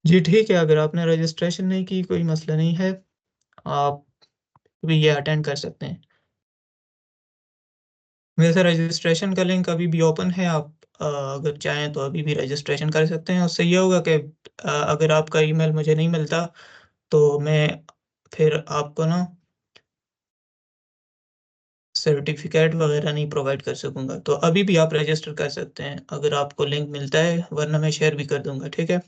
जी, ठीक है, अगर आपने रजिस्ट्रेशन नहीं की, कोई मसला नहीं है। आप भी ये अटेंड कर सकते हैं। वैसे रजिस्ट्रेशन का लिंक अभी भी ओपन है, आप अगर चाहें तो अभी भी रजिस्ट्रेशन कर सकते हैं। उससे ये होगा कि अगर आपका ईमेल मुझे नहीं मिलता, तो मैं फिर आपको ना सर्टिफ़िकेट वगैरह नहीं प्रोवाइड कर सकूँगा। तो अभी भी आप रजिस्टर कर सकते हैं, अगर आपको लिंक मिलता है, वरना मैं शेयर भी कर दूँगा, ठीक है?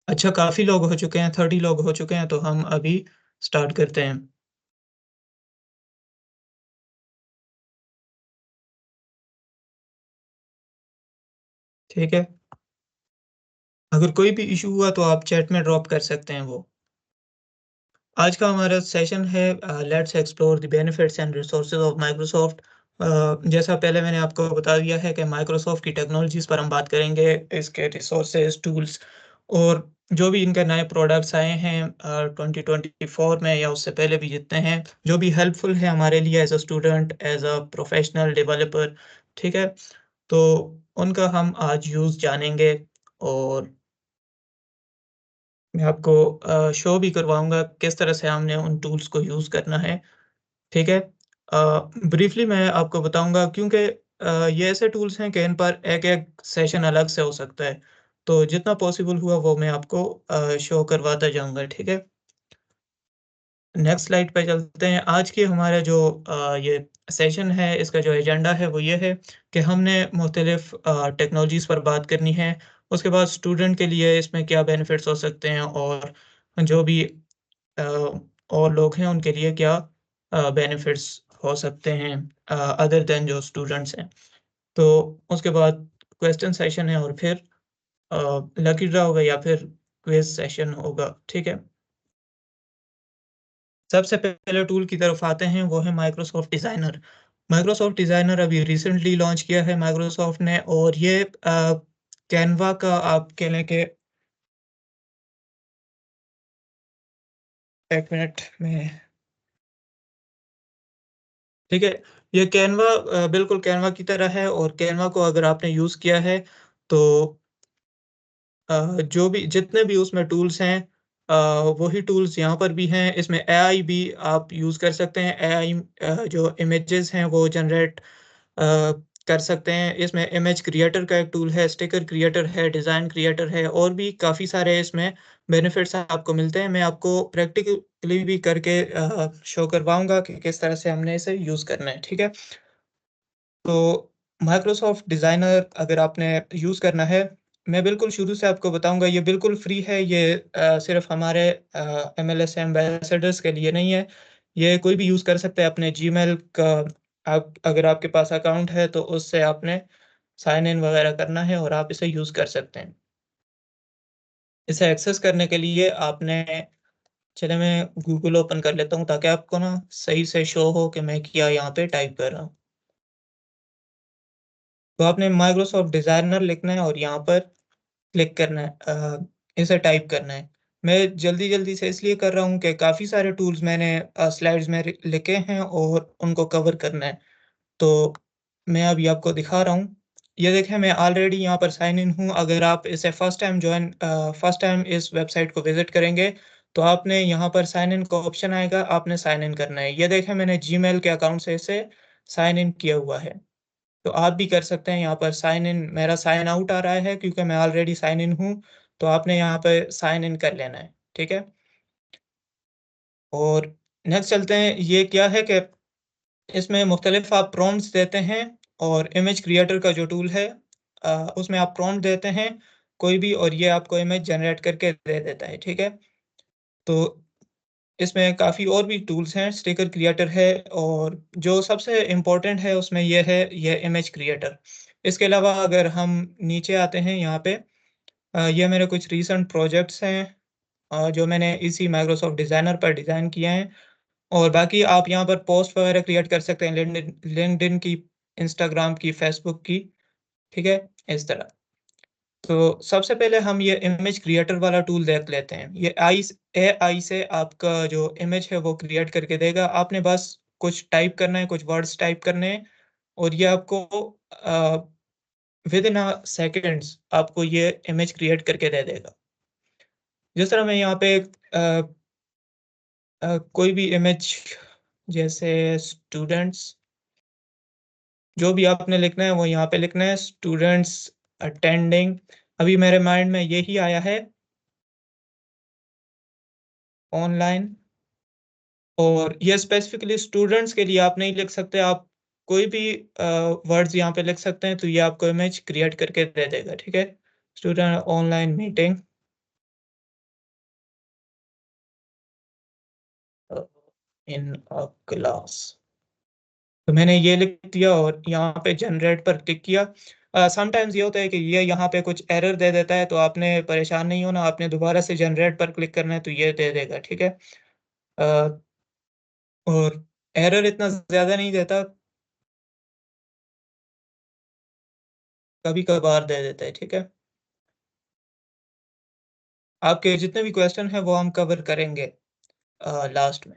अच्छा, काफ़ी लोग हो चुके हैं, 30 लोग हो चुके हैं, तो हम अभी स्टार्ट करते हैं, ठीक है? अगर कोई भी इश्यू हुआ तो आप चैट में ड्रॉप कर सकते हैं वो। आज का हमारा सेशन है let's explore the benefits and resources of Microsoft. जैसा पहले मैंने आपको बता दिया है कि माइक्रोसॉफ्ट की टेक्नोलॉजीज़ पर हम बात करेंगे, इसके रिसोर्सेज, टूल्स और जो भी इनके नए प्रोडक्ट्स आए हैं 2024 में या उससे पहले भी जितने हैं, जो भी हेल्पफुल है हमारे लिए as a student, as a professional developer, ठीक है? तो उनका हम आज यूज़ जानेंगे और मैं आपको शो भी करवाऊँगा किस तरह से हमने उन टूल्स को यूज़ करना है, ठीक है? ब्रीफ़ली मैं आपको बताऊँगा क्योंकि ये ऐसे टूल्स हैं कि इन पर एक-एक सेशन अलग से हो सकता है। तो जितना पॉसिबल हुआ वो मैं आपको शो करवाता जाऊँगा, ठीक है? नेक्स्ट स्लाइड पे चलते हैं। आज की हमारा जो ये सेशन है, इसका जो एजेंडा है वो ये है कि हमने मुख्तलिफ़ टेक्नोलॉजीज़ पर बात करनी है। उसके बाद स्टूडेंट के लिए इसमें क्या बेनिफिट्स हो सकते हैं और जो भी अ, और लोग हैं उनके लिए क्या बेनिफिट्स हो सकते हैं अदर दैन जो स्टूडेंट्स हैं। तो उसके बाद क्वेश्चन सेशन है और फिर लकी ड्रॉ होगा या फिर क्विज़ सेशन होगा, ठीक है? सबसे पहले टूल की तरफ आते हैं, वो है माइक्रोसॉफ्ट डिज़ाइनर। माइक्रोसॉफ्ट डिज़ाइनर अभी रिसेंटली लॉन्च किया है माइक्रोसॉफ्ट ने और ये कैनवा का आप कह लें कि 1 मिनट में ठीक है, ये कैनवा बिल्कुल कैनवा की तरह है और कैनवा को अगर आपने यूज़ किया है, तो जो भी जितने भी उसमें टूल्स हैं अ, वही टूल्स यहाँ पर भी हैं। इसमें एआई भी आप यूज़ कर सकते हैं। एआई जो इमेजेस हैं वो जनरेट कर सकते हैं। इसमें इमेज क्रिएटर का एक टूल है, स्टिकर क्रिएटर है, डिज़ाइन क्रिएटर है और भी काफ़ी सारे इसमें बेनिफिट्स आपको मिलते हैं। मैं आपको प्रैक्टिकली भी करके शो करवाऊँगा कि किस तरह से हमने इसे यूज़ करना है, ठीक है? तो माइक्रोसॉफ्ट डिज़ाइनर अगर आपने यूज़ करना है, मैं बिल्कुल शुरू से आपको बताऊँगा ये बिल्कुल फ्री है, ये सिर्फ़ हमारे MLS एम्बेसडर्स के लिए नहीं है, ये कोई भी यूज़ कर सकता है अपने जीमेल का आप अगर आपके पास अकाउंट है तो उससे आपने साइन इन वग़ैरह करना है और आप इसे यूज़ कर सकते हैं। इसे एक्सेस करने के लिए आपने चलिए मैं गूगल ओपन कर लेता हूँ ताकि आपको ना सही से शो हो कि मैं क्या यहाँ पे टाइप कर रहा हूँ। तो आपने माइक्रोसॉफ्ट डिज़ाइनर लिखना है और यहाँ पर क्लिक करना है इसे टाइप करना है। मैं जल्दी-जल्दी से इसलिए कर रहा हूँ कि काफ़ी सारे टूल्स मैंने स्लाइड्स में लिखे हैं और उनको कवर करना है। तो मैं अभी आपको दिखा रहा हूँ। ये देखें मैं ऑलरेडी यहाँ पर साइन इन हूँ। अगर आप इसे फर्स्ट टाइम इस वेबसाइट को विज़िट करेंगे, तो आपने यहाँ पर साइन इन का ऑप्शन आएगा, आपने साइन इन करना है। ये देखें मैंने जीमेल के अकाउंट से इसे साइन इन किया हुआ है। तो आप भी कर सकते हैं यहाँ पर साइन इन मेरा साइन आउट आ रहा है क्योंकि मैं ऑलरेडी साइन इन हूँ, तो आपने यहाँ पे साइन इन कर लेना है, ठीक है? और नेक्स्ट चलते हैं, ये क्या है कि इसमें मुख्तलिफ आप प्रॉम्प्ट्स देते हैं और इमेज क्रिएटर का जो टूल है उसमें आप प्रॉम्प्ट देते हैं कोई भी और ये आपको इमेज जनरेट करके दे देता है, ठीक है? तो इसमें काफ़ी और भी टूल्स हैं, स्टिकर क्रिएटर है और जो सबसे इम्पोर्टेंट है उसमें ये है, ये इमेज क्रिएटर। इसके अलावा अगर हम नीचे आते हैं यहाँ पे ये मेरे कुछ रीसेंट प्रोजेक्ट्स हैं जो मैंने इसी माइक्रोसॉफ्ट डिज़ाइनर पर डिज़ाइन किए हैं और बाकी आप यहाँ पर पोस्ट वगैरह क्रिएट कर सकते हैं लिंक्डइन की, इंस्टाग्राम की, फेसबुक की, ठीक है? इस तरह। तो सबसे पहले हम ये इमेज क्रिएटर वाला टूल देख लेते हैं। ये एआई से आपका जो इमेज है वो क्रिएट करके देगा। आपने बस कुछ टाइप करना है, कुछ वर्ड्स टाइप करने हैं और ये आपको विदिन अ सेकंड्स आपको ये इमेज क्रिएट करके दे देगा। जिस तरह मैं यहाँ पे कोई भी इमेज जैसे स्टूडेंट्स, जो भी आपने लिखना है वो यहाँ पे लिखना है, स्टूडेंट्स अटेंडिंग। अभी मेरे माइंड में यही आया है, ऑनलाइन। और ये स्पेसिफिकली स्टूडेंट्स के लिए आप नहीं लिख सकते, आप कोई भी वर्ड्स यहाँ पे लिख सकते हैं, तो ये आपको इमेज क्रिएट करके दे देगा, ठीक है। Student online meeting in a class. तो मैंने ये लिख दिया और यहाँ पे जनरेट पर क्लिक किया। समटाइम्स ये होता है कि ये यहाँ पे कुछ एरर दे देता है, तो आपने परेशान नहीं होना, आपने दोबारा से जनरेट पर क्लिक करना है, तो ये दे देगा, ठीक है। अ, और एरर इतना ज़्यादा नहीं देता, कभी-कभार दे देता है, ठीक है। आपके जितने भी क्वेश्चन हैं वो हम कवर करेंगे लास्ट में।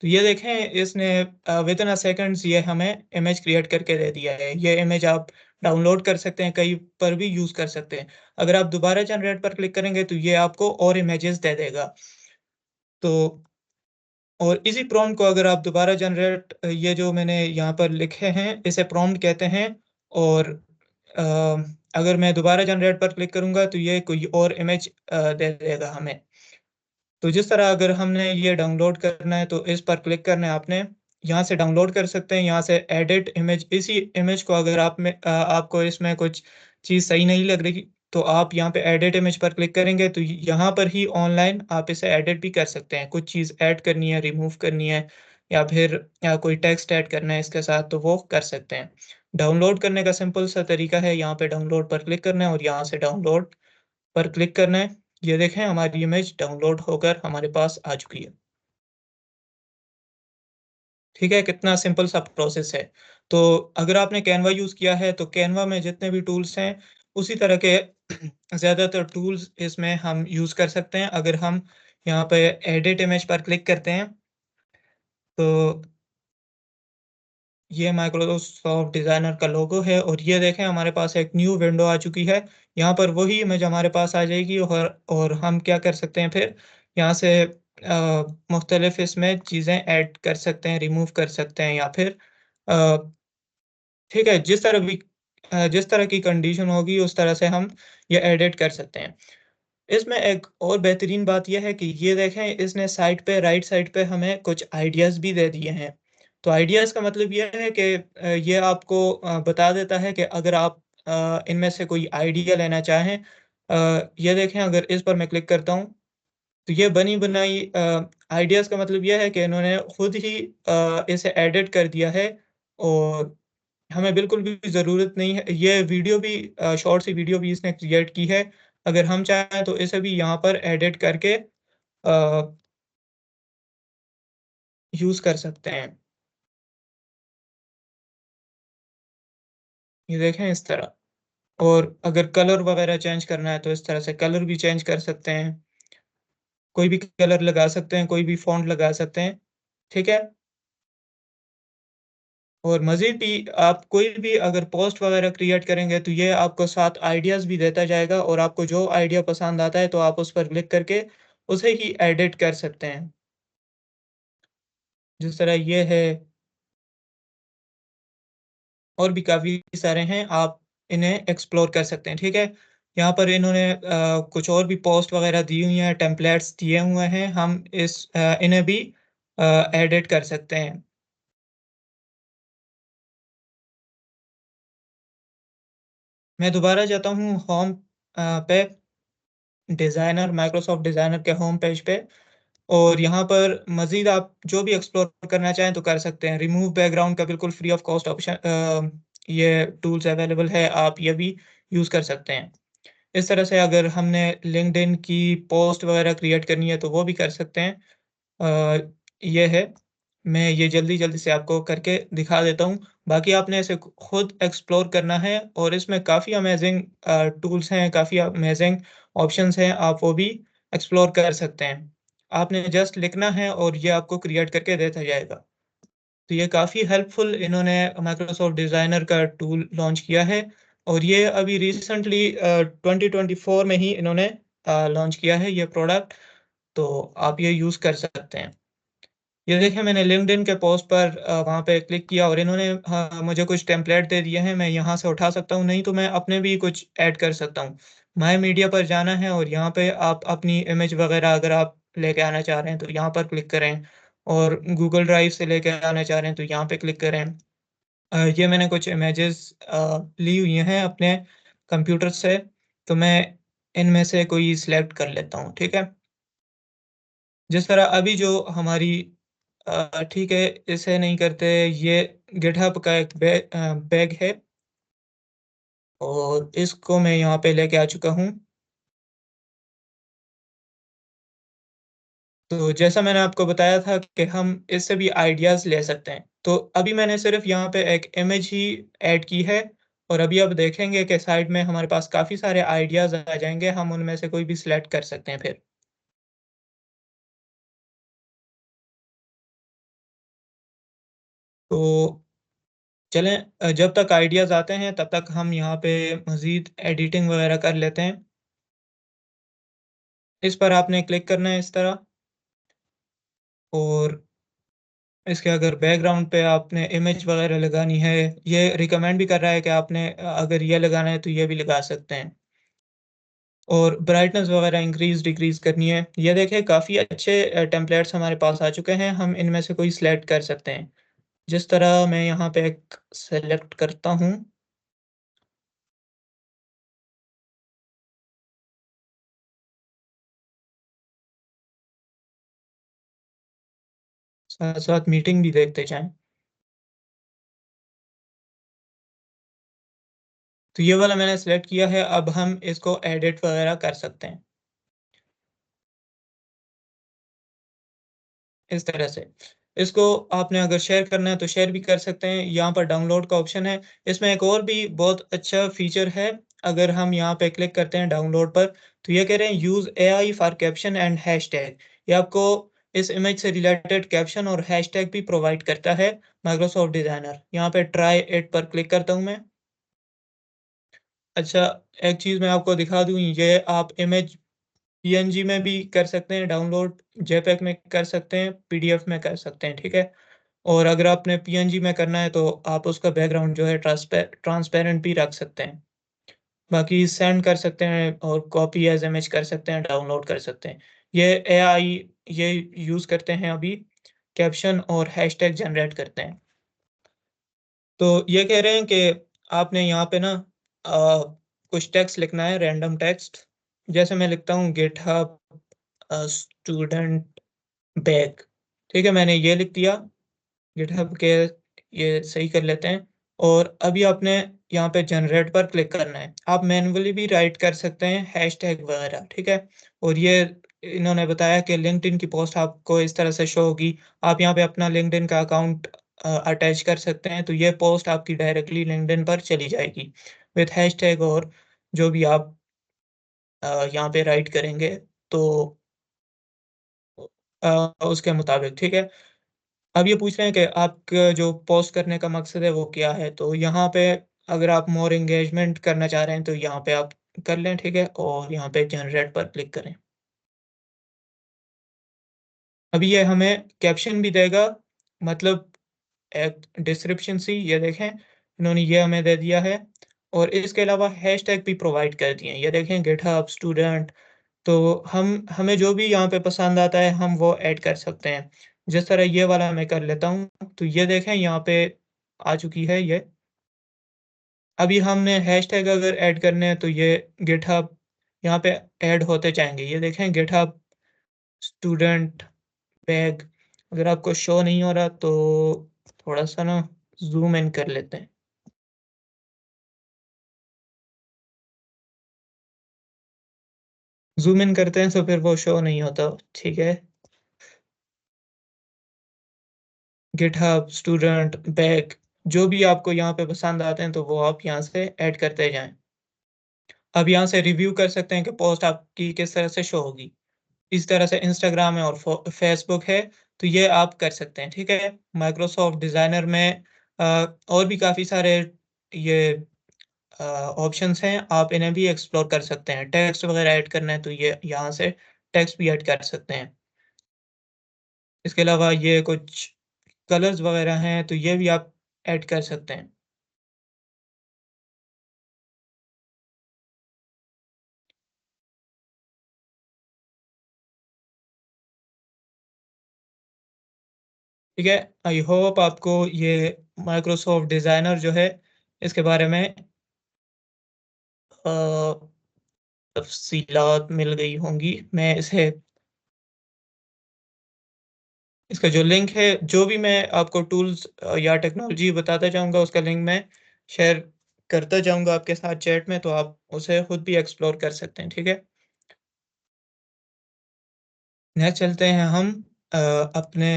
तो ये देखें, इसने विदिन अ सेकंड्स ये हमें इमेज क्रिएट करके दे दिया है। ये इमेज आप डाउनलोड कर सकते हैं, कहीं पर भी यूज़ कर सकते हैं। अगर आप दोबारा जनरेट पर क्लिक करेंगे तो ये आपको और इमेजेस दे देगा। तो और इसी प्रॉम्प्ट को अगर आप दोबारा जनरेट, ये जो मैंने यहाँ पर लिखे हैं इसे प्रॉम्प्ट कहते हैं। और अ, अगर मैं दोबारा जनरेट पर क्लिक करूँगा तो ये कोई और इमेज दे देगा हमें। तो जिस तरह अगर हमने ये डाउनलोड करना है तो इस पर क्लिक करना है आपने, यहाँ से डाउनलोड कर सकते हैं, यहाँ से एडिट इमेज। इसी इमेज को अगर आपको इसमें कुछ चीज़ सही नहीं लग रही, तो आप यहाँ पे एडिट इमेज पर क्लिक करेंगे तो यहाँ पर ही ऑनलाइन आप इसे एडिट भी कर सकते हैं। कुछ चीज़ ऐड करनी है, रिमूव करनी है, या फिर या कोई टेक्स्ट ऐड करना है इसके साथ, तो वो कर सकते हैं। डाउनलोड करने का सिंपल सा तरीका है, यहाँ पे डाउनलोड पर क्लिक करना है और यहाँ से डाउनलोड पर क्लिक करना है। ये देखें, हमारी इमेज डाउनलोड होकर हमारे पास आ चुकी है। ठीक है, कितना सिंपल सा प्रोसेस है। तो अगर आपने कैनवा यूज़ किया है तो कैनवा में जितने भी टूल्स हैं, उसी तरह के ज़्यादातर टूल्स इसमें हम यूज़ कर सकते हैं। अगर हम यहाँ पे एडिट इमेज पर क्लिक करते हैं, तो ये माइक्रोसॉफ्ट डिज़ाइनर का लोगो है और ये देखें, हमारे पास एक न्यू विंडो आ चुकी है। यहाँ पर वही इमेज हमारे पास आ जाएगी और हम क्या कर सकते हैं फिर, यहाँ से मुख्तलिफ इसमें चीज़ें ऐड कर सकते हैं, रिमूव कर सकते हैं, या फिर अ, ठीक है, जिस तरह की कंडीशन होगी उस तरह से हम ये एडिट कर सकते हैं। इसमें एक और बेहतरीन बात ये है कि ये देखें, इसने साइड पे, राइट साइड पे हमें कुछ आइडियाज़ भी दे दिए हैं। तो आइडियाज़ का मतलब ये है कि ये आपको बता देता है कि अगर आप इनमें से कोई आइडिया लेना चाहें, ये देखें, अगर इस पर मैं क्लिक करता हूँ तो ये बनी बनाई आइडियाज़ का मतलब ये है कि इन्होंने खुद ही इसे एडिट कर दिया है और हमें बिल्कुल भी ज़रूरत नहीं है। ये वीडियो भी शॉर्ट सी वीडियो भी इसने क्रिएट की है। अगर हम चाहें तो इसे भी यहाँ पर एडिट करके यूज़ कर सकते हैं। ये देखें इस तरह। और अगर कलर वगैरह चेंज करना है तो इस तरह से कलर भी चेंज कर सकते हैं। कोई भी कलर लगा सकते हैं, कोई भी फ़ॉन्ट लगा सकते हैं। ठीक है? और मज़ीद भी आप कोई भी अगर पोस्ट वगैरह क्रिएट करेंगे तो ये आपको साथ आइडियाज़ भी देता जाएगा और आपको जो आइडिया पसंद आता है तो आप उस पर क्लिक करके उसे ही एडिट कर सकते हैं। जिस तरह ये है, और भी काफ़ी सारे हैं, आप इन्हें एक्सप्लोर कर सकते हैं, ठीक है? यहाँ पर इन्होंने कुछ और भी पोस्ट वगैरह दी हुई हैं, टेम्पलेट्स दिए हुए हैं, हम इन्हें भी एडिट कर सकते हैं। मैं दोबारा जाता हूँ होम पे, डिज़ाइनर, माइक्रोसॉफ्ट डिज़ाइनर के होम पेज पे, और यहाँ पर मज़ीद आप जो भी एक्सप्लोर करना चाहें तो कर सकते हैं। रिमूव बैकग्राउंड का बिल्कुल फ्री ऑफ कॉस्ट ऑप्शन, ये टूल्स अवेलेबल है, आप ये भी यूज़ कर सकते हैं। इस तरह से अगर हमने लिंक्डइन की पोस्ट वगैरह क्रिएट करनी है तो वो भी कर सकते हैं। ये है, मैं ये जल्दी-जल्दी से आपको करके दिखा देता हूँ। बाकी आपने इसे खुद एक्सप्लोर करना है और इसमें काफ़ी अमेज़िंग टूल्स हैं, काफ़ी अमेज़िंग ऑप्शंस हैं, आप वो भी एक्सप्लोर कर सकते हैं। आपने जस्ट लिखना है और ये आपको क्रिएट करके देता जाएगा। तो ये काफ़ी हेल्पफुल इन्होंने माइक्रोसॉफ्ट डिज़ाइनर का टूल लॉन्च किया है और ये अभी रिसेंटली 2024 में ही इन्होंने लॉन्च किया है ये प्रोडक्ट, तो आप ये यूज़ कर सकते हैं। ये देखिए मैंने लिंक्डइन के पोस्ट पर वहाँ पे क्लिक किया और इन्होंने मुझे कुछ टेम्पलेट दे दिए हैं, मैं यहाँ से उठा सकता हूँ, नहीं तो मैं अपने भी कुछ ऐड कर सकता हूँ। माय मीडिया पर जाना है और यहाँ पे आप अपनी इमेज वगैरह अगर आप लेके आना चाह रहे हैं, तो यहाँ पर क्लिक करें और गूगल ड्राइव से लेके आना चाह रहे हैं, तो यहाँ पे क्लिक करें। ये मैंने कुछ इमेजेस ली हुई हैं अपने कंप्यूटर से, तो मैं इनमें से कोई सिलेक्ट कर लेता हूँ, ठीक है? जिस तरह अभी जो हमारी ठीक है, इसे नहीं करते, ये गिटहब का एक बैग है और इसको मैं यहाँ पे लेके आ चुका हूँ। तो जैसा मैंने आपको बताया था कि हम इससे भी आइडियाज़ ले सकते हैं। तो अभी मैंने सिर्फ़ यहाँ पे एक इमेज ही ऐड की है और अभी आप देखेंगे कि साइड में हमारे पास काफ़ी सारे आइडियाज़ आ जाएँगे, हम उनमें से कोई भी सिलेक्ट कर सकते हैं फिर। तो चलें, जब तक आइडियाज़ आते हैं तब तक हम यहाँ पे मज़ीद एडिटिंग वग़ैरह कर लेते हैं। इस पर आपने क्लिक करना है इस तरह और इसके अगर बैकग्राउंड पे आपने इमेज वग़ैरह लगानी है, ये रिकमेंड भी कर रहा है कि आपने अगर ये लगाना है तो ये भी लगा सकते हैं। और ब्राइटनेस वग़ैरह इंक्रीज़ डिक्रीज़ करनी है। ये देखिए काफ़ी अच्छे टेम्पलेट्स हमारे पास आ चुके हैं, हम इनमें से कोई सिलेक्ट कर सकते हैं। जिस तरह मैं यहाँ पे एक सेलेक्ट करता हूँ, साथ-साथ मीटिंग भी देखते जाएँ। तो ये वाला मैंने सेलेक्ट किया है, अब हम इसको एडिट वग़ैरह कर सकते हैं, इस तरह से। इसको आपने अगर शेयर करना है तो शेयर भी कर सकते हैं, यहाँ पर डाउनलोड का ऑप्शन है। इसमें एक और भी बहुत अच्छा फ़ीचर है, अगर हम यहाँ पे क्लिक करते हैं डाउनलोड पर, तो ये कह रहे हैं use AI for caption and hashtag. ये आपको इस इमेज से रिलेटेड कैप्शन और हैशटैग भी प्रोवाइड करता है माइक्रोसॉफ्ट डिज़ाइनर। यहाँ पे ट्राई इट पर क्लिक करता हूँ मैं। अच्छा, एक चीज़ मैं आपको दिखा दूँ, ये आप इमेज पीएनजी में भी कर सकते हैं डाउनलोड, जेपीईजी में कर सकते हैं, पीडीएफ में कर सकते हैं, ठीक है? और अगर आपने पीएनजी में करना है तो आप उसका बैकग्राउंड जो है ट्रांसपेरेंट भी रख सकते हैं। बाकी सेंड कर सकते हैं और कॉपी एज़ इमेज कर सकते हैं, डाउनलोड कर सकते हैं। ये एआई ये यूज़ करते हैं अभी, कैप्शन और हैशटैग जनरेट करते हैं। तो ये कह रहे हैं कि आपने यहाँ पे ना कुछ टेक्स्ट लिखना है, रैंडम टेक्स्ट। जैसे मैं लिखता हूँ गिटहब स्टूडेंट बैग, ठीक है? मैंने ये लिख दिया। गिटहब के ये सही कर लेते हैं और अभी आपने यहाँ पे जनरेट पर क्लिक करना है। आप मैन्युअली भी राइट कर सकते हैं हैशटैग वगैरह, ठीक है? और ये इन्होंने बताया कि लिंक्डइन की पोस्ट आपको इस तरह से शो होगी। आप यहाँ पे अपना लिंक्डइन का अकाउंट अटैच कर सकते हैं, तो ये पोस्ट आपकी डायरेक्टली लिंक्डइन पर चली जाएगी विथ हैशटैग और जो भी आप यहाँ पे राइट करेंगे, तो उसके मुताबिक, ठीक है? अब ये पूछ रहे हैं कि आपका जो पोस्ट करने का मकसद है वो क्या है? तो यहाँ पे अगर आप मोर एंगेजमेंट करना चाह रहे हैं तो यहाँ पे आप कर लें, ठीक है? और यहाँ पे जनरेट पर क्लिक करें। अभी ये हमें कैप्शन भी देगा, मतलब एक डिस्क्रिप्शन सी, ये देखें इन्होंने ये हमें दे दिया है और इसके अलावा हैशटैग भी प्रोवाइड कर दिए हैं। ये देखें गिटहब स्टूडेंट, तो हम हमें जो भी यहाँ पे पसंद आता है हम वो ऐड कर सकते हैं। जिस तरह ये वाला मैं कर लेता हूँ, तो ये देखें यहाँ पे आ चुकी है ये। अभी हमने हैशटैग अगर ऐड करने हैं तो ये गिटहब यहाँ पे ऐड होते जाएँगे। ये देखें गिटहब स्टूडेंट बैग, अगर आपको शो नहीं हो रहा तो थोड़ा-सा ना ज़ूम इन कर लेते हैं। ज़ूम इन करते हैं तो फिर वो शो नहीं होता, ठीक है? गिटहब, स्टूडेंट, बैग, जो भी आपको यहाँ पे पसंद आते हैं तो वो आप यहाँ से ऐड करते जाएँ। अब यहाँ से रिव्यू कर सकते हैं कि पोस्ट आपकी किस तरह से शो होगी। इस तरह से इंस्टाग्राम है और फेसबुक है, तो ये आप कर सकते हैं, ठीक है? माइक्रोसॉफ्ट डिज़ाइनर में और भी काफ़ी सारे ये ऑप्शंस हैं, आप इन्हें भी एक्सप्लोर कर सकते हैं। टेक्स्ट वगैरह ऐड करना है तो ये यहाँ से टेक्स्ट भी ऐड कर सकते हैं। इसके अलावा ये कुछ कलर्स वगैरह हैं तो ये भी आप ऐड कर सकते हैं। ठीक है, आई होप आपको ये माइक्रोसॉफ्ट डिज़ाइनर जो है इसके बारे में अ, तफ़सीलात मिल गई होंगी। मैं इसे इसका जो लिंक है, जो भी मैं आपको टूल्स या टेक्नोलॉजी बताता जाऊँगा उसका लिंक मैं शेयर करता जाऊँगा आपके साथ चैट में, तो आप उसे खुद भी एक्सप्लोर कर सकते हैं, ठीक है? नेक्स्ट चलते हैं हम अ, अपने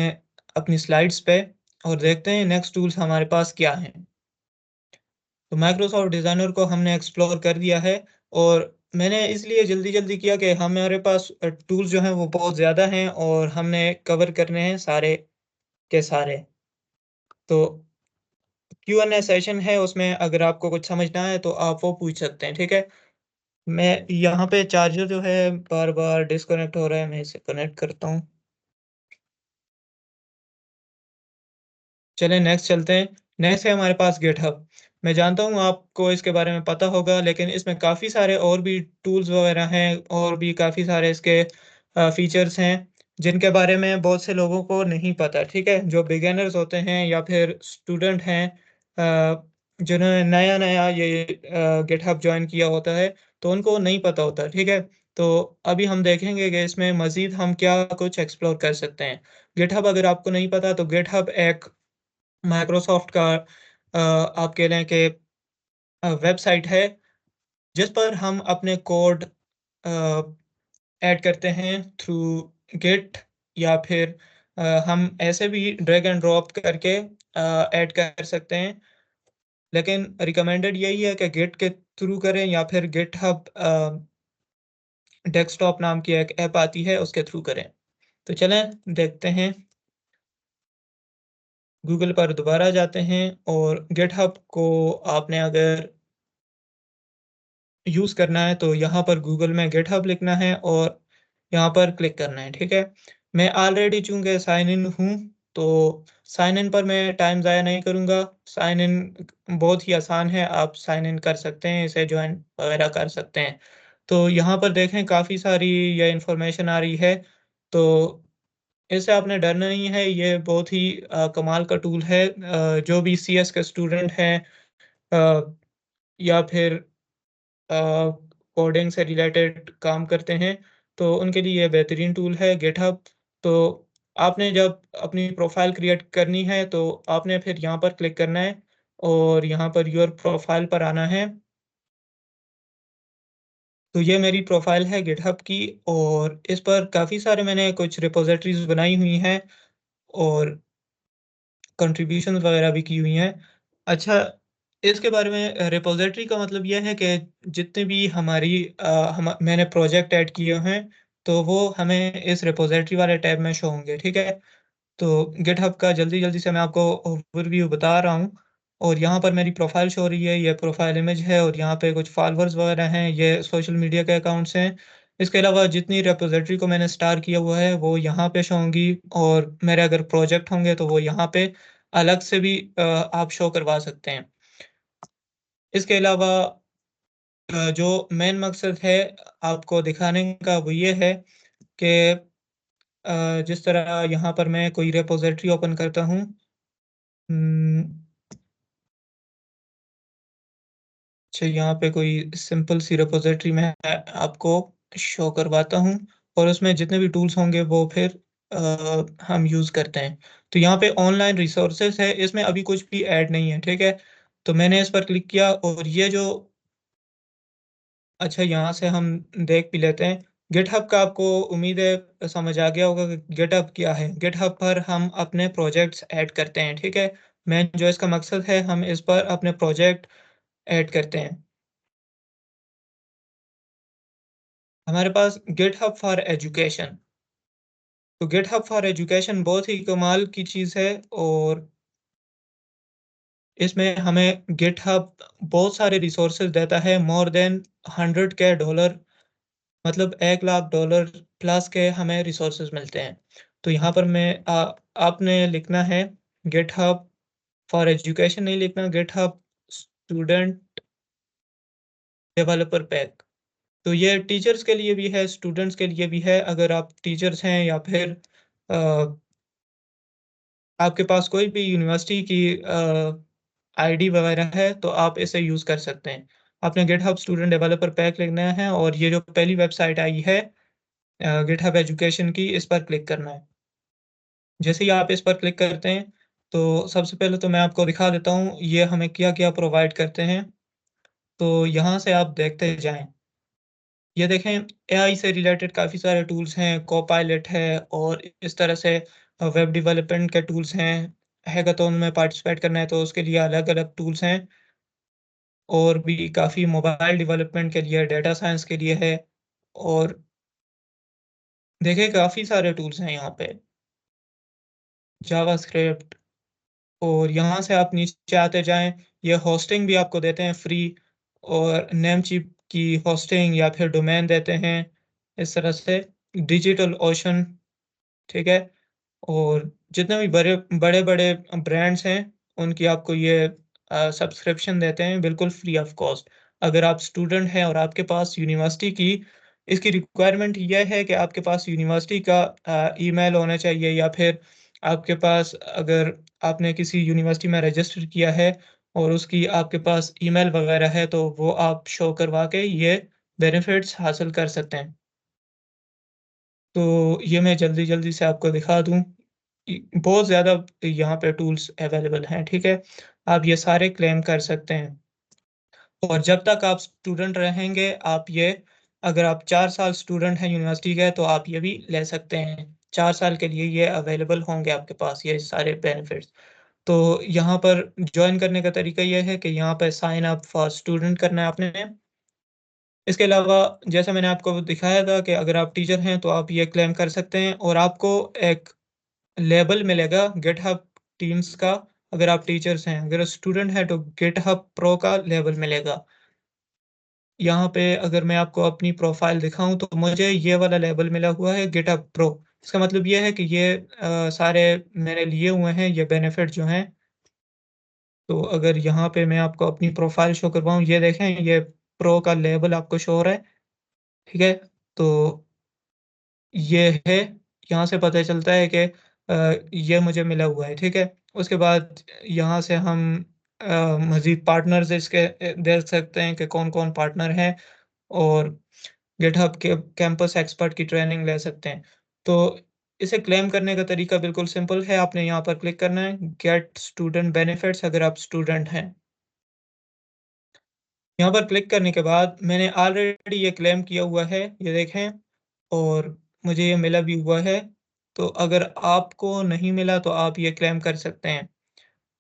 अपनी स्लाइड्स पे और देखते हैं नेक्स्ट टूल्स हमारे पास क्या हैं। तो माइक्रोसॉफ्ट डिज़ाइनर को हमने एक्सप्लोर कर दिया है और मैंने इसलिए जल्दी-जल्दी किया कि हमारे पास टूल्स जो हैं वो बहुत ज़्यादा हैं और हमने कवर करने हैं सारे के सारे। तो क्यू एंड ए सेशन है, उसमें अगर आपको कुछ समझ ना आए तो आप वो पूछ सकते हैं, ठीक है? मैं यहाँ पे चार्जर जो है बार-बार डिस्कनेक्ट हो रहा है, मैं इसे कनेक्ट करता हूँ। चलें नेक्स्ट चलते हैं। नेक्स्ट है हमारे पास गिटहब। मैं जानता हूँ आपको इसके बारे में पता होगा, लेकिन इसमें काफ़ी सारे और भी टूल्स वगैरह हैं और भी काफ़ी सारे इसके फीचर्स हैं, जिनके बारे में बहुत से लोगों को नहीं पता, ठीक है? जो बिगिनर्स होते हैं या फिर स्टूडेंट हैं जिन्होंने नया-नया ये गिटहब जॉइन किया होता है, तो उनको नहीं पता होता, ठीक है? तो अभी हम देखेंगे कि इसमें मज़ीद हम क्या कुछ एक्सप्लोर कर सकते हैं। गिटहब अगर आपको नहीं पता तो गिटहब एक माइक्रोसॉफ्ट का आप कह लें कि वेबसाइट है, जिस पर हम अपने कोड ऐड करते हैं थ्रू गिट या फिर हम ऐसे भी ड्रैग एंड ड्रॉप करके ऐड कर सकते हैं। लेकिन रिकमेंडेड यही है कि गिट के थ्रू करें या फिर गिटहब डेस्कटॉप नाम की एक ऐप आती है, उसके थ्रू करें। तो चलें देखते हैं, गूगल पर दोबारा जाते हैं और गिटहब को आपने अगर यूज़ करना है तो यहाँ पर गूगल में गिटहब लिखना है और यहाँ पर क्लिक करना है, ठीक है? मैं ऑलरेडी चूँकि साइन इन हूँ, तो साइन इन पर मैं टाइम ज़ाया नहीं करूँगा। साइन इन बहुत ही आसान है, आप साइन इन कर सकते हैं, इसे जॉइन वगैरह कर सकते हैं। तो यहाँ पर देखें काफ़ी सारी ये इन्फॉर्मेशन आ रही है, तो इससे आपने डरना नहीं है, ये बहुत ही कमाल का टूल है। जो भी सीएस के स्टूडेंट हैं अ, या फिर अ, कोडिंग से रिलेटेड काम करते हैं, तो उनके लिए ये बेहतरीन टूल है गिटहब। तो आपने जब अपनी प्रोफ़ाइल क्रिएट करनी है, तो आपने फिर यहाँ पर क्लिक करना है और यहाँ पर योर प्रोफ़ाइल पर आना है। तो ये मेरी प्रोफ़ाइल है गिटहब की और इस पर काफ़ी सारे मैंने कुछ रिपॉज़िटरीज़ बनाई हुई हैं और कंट्रीब्यूशंस वगैरह भी की हुई हैं। अच्छा, इसके बारे में रिपॉज़िटरी का मतलब ये है कि जितने भी हमारी हम मैंने प्रोजेक्ट ऐड किए हैं, तो वो हमें इस रिपॉज़िटरी वाले टैब में शो होंगे, ठीक है? तो गिटहब का जल्दी-जल्दी से मैं आपको ओवरव्यू बता रहा हूँ और यहाँ पर मेरी प्रोफ़ाइल शो हो रही है, ये प्रोफ़ाइल इमेज है और यहाँ पे कुछ फ़ॉलोअर्स वगैरह हैं, ये सोशल मीडिया के अकाउंट्स हैं। इसके अलावा जितनी रिपॉज़िटरी को मैंने स्टार किया हुआ है, वो यहाँ पे शो होंगी और मेरे अगर प्रोजेक्ट होंगे, तो वो यहाँ पे अलग से भी आप शो करवा सकते हैं। इसके अलावा जो मेन मकसद है आपको दिखाने का वो ये है कि जिस तरह यहाँ पर मैं कोई रिपॉज़िटरी ओपन करता हूँ उम अच्छा, यहाँ पे कोई सिंपल सी रिपॉज़िटरी मैं आपको शो करवाता हूँ और उसमें जितने भी टूल्स होंगे वो फिर हम यूज़ करते हैं। तो यहाँ पे ऑनलाइन रिसोर्सेज़ है, इसमें अभी कुछ भी ऐड नहीं है, ठीक है? तो मैंने इस पर क्लिक किया और ये जो अच्छा यहाँ से हम देख भी लेते हैं। गिटहब का आपको उम्मीद है समझ आ गया होगा कि गिटहब क्या है? गिटहब पर हम अपने प्रोजेक्ट्स ऐड करते हैं, ठीक है? मेन जो इसका मकसद है हम इस पर अपने प्रोजेक्ट ऐड करते हैं। हमारे पास गिटहब फॉर एजुकेशन, तो गिटहब फॉर एजुकेशन बहुत ही कमाल की चीज़ है और इसमें हमें गिटहब बहुत सारे रिसोर्सेज़ देता है, मोर देन 100 के डॉलर, मतलब $1,00,000 प्लस के हमें रिसोर्सेज़ मिलते हैं। तो यहाँ पर आपने लिखना है गिटहब फॉर एजुकेशन नहीं लिखना, गिटहब स्टूडेंट डेवलपर पैक। तो ये टीचर्स के लिए भी है, स्टूडेंट्स के लिए भी है। अगर आप टीचर्स हैं या फिर अ, आपके पास कोई भी यूनिवर्सिटी की आईडी वगैरह है, तो आप इसे यूज़ कर सकते हैं। आपने गिटहब स्टूडेंट डेवलपर पैक लिखना है और ये जो पहली वेबसाइट आई है गिटहब एजुकेशन की, इस पर क्लिक करना है। जैसे ही आप इस पर क्लिक करते हैं, तो सबसे पहले तो मैं आपको दिखा देता हूँ, ये हमें क्या-क्या प्रोवाइड करते हैं। तो यहाँ से आप देखते जाएँ। ये देखें, एआई से रिलेटेड काफ़ी सारे टूल्स हैं, कोपायलट है और इस तरह से वेब डेवलपमेंट के टूल्स हैं। हैकाथॉन में पार्टिसिपेट करना है तो उसके लिए अलग-अलग टूल्स हैं और भी काफ़ी मोबाइल डेवलपमेंट के लिए, डेटा साइंस के लिए है और देखिए काफ़ी सारे टूल्स हैं यहाँ पे, जावास्क्रिप्ट। और यहाँ से आप नीचे आते जाएँ, ये होस्टिंग भी आपको देते हैं फ्री और नेमचीप की होस्टिंग या फिर डोमेन देते हैं, इस तरह से डिजिटल ओशन, ठीक है? और जितने भी बड़े-बड़े ब्रांड्स हैं, उनकी आपको ये सब्सक्रिप्शन देते हैं बिल्कुल फ्री ऑफ कॉस्ट। अगर आप स्टूडेंट हैं और आपके पास यूनिवर्सिटी की इसकी रिक्वायरमेंट ये है कि आपके पास यूनिवर्सिटी का ईमेल होना चाहिए या फिर आपके पास, अगर आपने किसी यूनिवर्सिटी में रजिस्टर किया है और उसकी आपके पास ईमेल वगैरह है, तो वो आप शो करवा के ये बेनिफिट्स हासिल कर सकते हैं। तो ये मैं जल्दी-जल्दी से आपको दिखा दूँ। बहुत ज़्यादा यहाँ पे टूल्स अवेलेबल हैं, ठीक है? आप ये सारे क्लेम कर सकते हैं और जब तक आप स्टूडेंट रहेंगे, आप ये, अगर आप 4 साल स्टूडेंट हैं यूनिवर्सिटी के, तो आप ये भी ले सकते हैं। 4 साल के लिए ये अवेलेबल होंगे आपके पास ये सारे बेनिफिट्स। तो यहाँ पर जॉइन करने का तरीका ये है कि यहाँ पे साइन अप फॉर स्टूडेंट करना है आपने। इसके अलावा जैसा मैंने आपको दिखाया था कि अगर आप टीचर हैं, तो आप ये क्लेम कर सकते हैं और आपको एक लेबल मिलेगा गिटहब टीम्स का, अगर आप टीचर्स हैं। अगर स्टूडेंट हैं तो गिटहब प्रो का लेबल मिलेगा। यहाँ पे अगर मैं आपको अपनी प्रोफ़ाइल दिखाऊँ तो मुझे ये वाला लेबल मिला हुआ है गिटहब प्रो। इसका मतलब ये है कि ये सारे मैंने लिए हुए हैं ये बेनिफिट जो हैं। तो अगर यहाँ पे मैं आपको अपनी प्रोफ़ाइल शो करवाऊँ, ये देखें, ये प्रो का लेबल आपको शो हो रहा है, ठीक है? तो ये है, यहाँ से पता चलता है कि ये मुझे मिला हुआ है, ठीक है? उसके बाद यहाँ से हम मज़ीद पार्टनर्स इसके देख सकते हैं कि कौन-कौन पार्टनर हैं और गिटहब के कैंपस एक्सपर्ट की ट्रेनिंग ले सकते हैं। तो इसे क्लेम करने का तरीका बिल्कुल सिंपल है, आपने यहाँ पर क्लिक करना है, गेट स्टूडेंट बेनिफिट्स, अगर आप स्टूडेंट हैं। यहाँ पर क्लिक करने के बाद मैंने ऑलरेडी ये क्लेम किया हुआ है, ये देखें, और मुझे ये मिला भी हुआ है। तो अगर आपको नहीं मिला तो आप ये क्लेम कर सकते हैं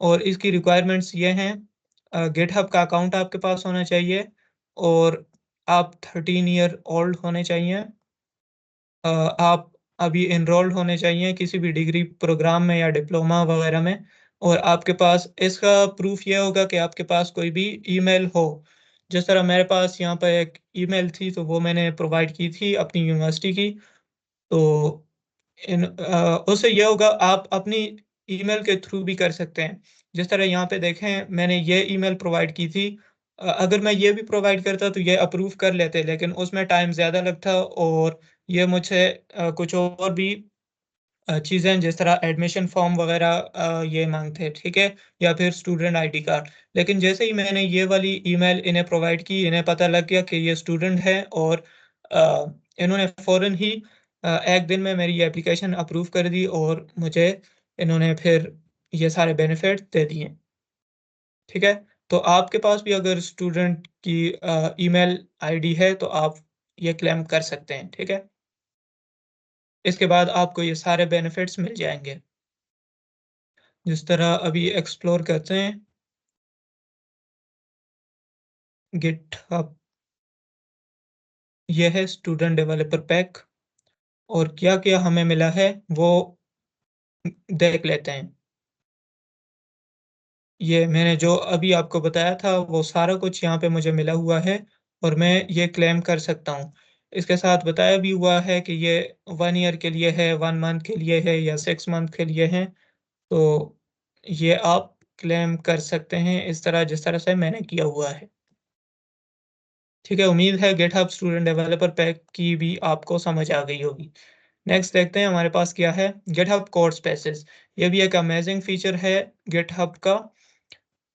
और इसकी रिक्वायरमेंट्स ये हैं, गिटहब का अकाउंट आपके पास होना चाहिए और आप 13 ईयर ओल्ड होने चाहिए। आप अभी एनरोल्ड होने चाहिए किसी भी डिग्री प्रोग्राम में या डिप्लोमा वगैरह में और आपके पास इसका प्रूफ़ ये होगा कि आपके पास कोई भी ईमेल हो। जिस तरह मेरे पास यहाँ पे एक ईमेल थी, तो वो मैंने प्रोवाइड की थी अपनी यूनिवर्सिटी की। तो उससे ये होगा, आप अपनी ईमेल के थ्रू भी कर सकते हैं। जिस तरह यहाँ पे देखें, मैंने ये ईमेल प्रोवाइड की थी। अगर मैं ये भी प्रोवाइड करता तो ये अप्रूव कर लेते, लेकिन उसमें टाइम ज़्यादा लगता और ये मुझसे कुछ और भी चीज़ें जिस तरह एडमिशन फॉर्म वगैरह ये माँगते हैं, ठीक है? या फिर स्टूडेंट आईडी कार्ड। लेकिन जैसे ही मैंने ये वाली ईमेल इन्हें प्रोवाइड की, इन्हें पता लग गया कि ये स्टूडेंट है और अ, इन्होंने फ़ौरन ही 1 दिन में मेरी ये एप्लीकेशन अप्रूव कर दी और मुझे इन्होंने फिर ये सारे बेनिफिट दे दिए, ठीक है? तो आपके पास भी अगर स्टूडेंट की ईमेल आईडी है, तो आप ये क्लेम कर सकते हैं, ठीक है? इसके बाद आपको ये सारे बेनिफिट्स मिल जाएँगे। जिस तरह अभी एक्सप्लोर करते हैं गिटहब, ये है स्टूडेंट डेवलपर पैक और क्या-क्या हमें मिला है वो देख लेते हैं। ये मैंने जो अभी आपको बताया था वो सारा कुछ यहाँ पे मुझे मिला हुआ है और मैं ये क्लेम कर सकता हूँ। इसके साथ बताया भी हुआ है कि ये 1 ईयर के लिए है, 1 मंथ के लिए है या 6 मंथ के लिए है। तो ये आप क्लेम कर सकते हैं इस तरह जिस तरह से मैंने किया हुआ है। ठीक है, उम्मीद है गिटहब स्टूडेंट डेवलपर पैक की भी आपको समझ आ गई होगी। नेक्स्ट देखते हैं हमारे पास क्या है, गिटहब कोड स्पेसेस। ये भी एक अमेजिंग फीचर है गिटहब का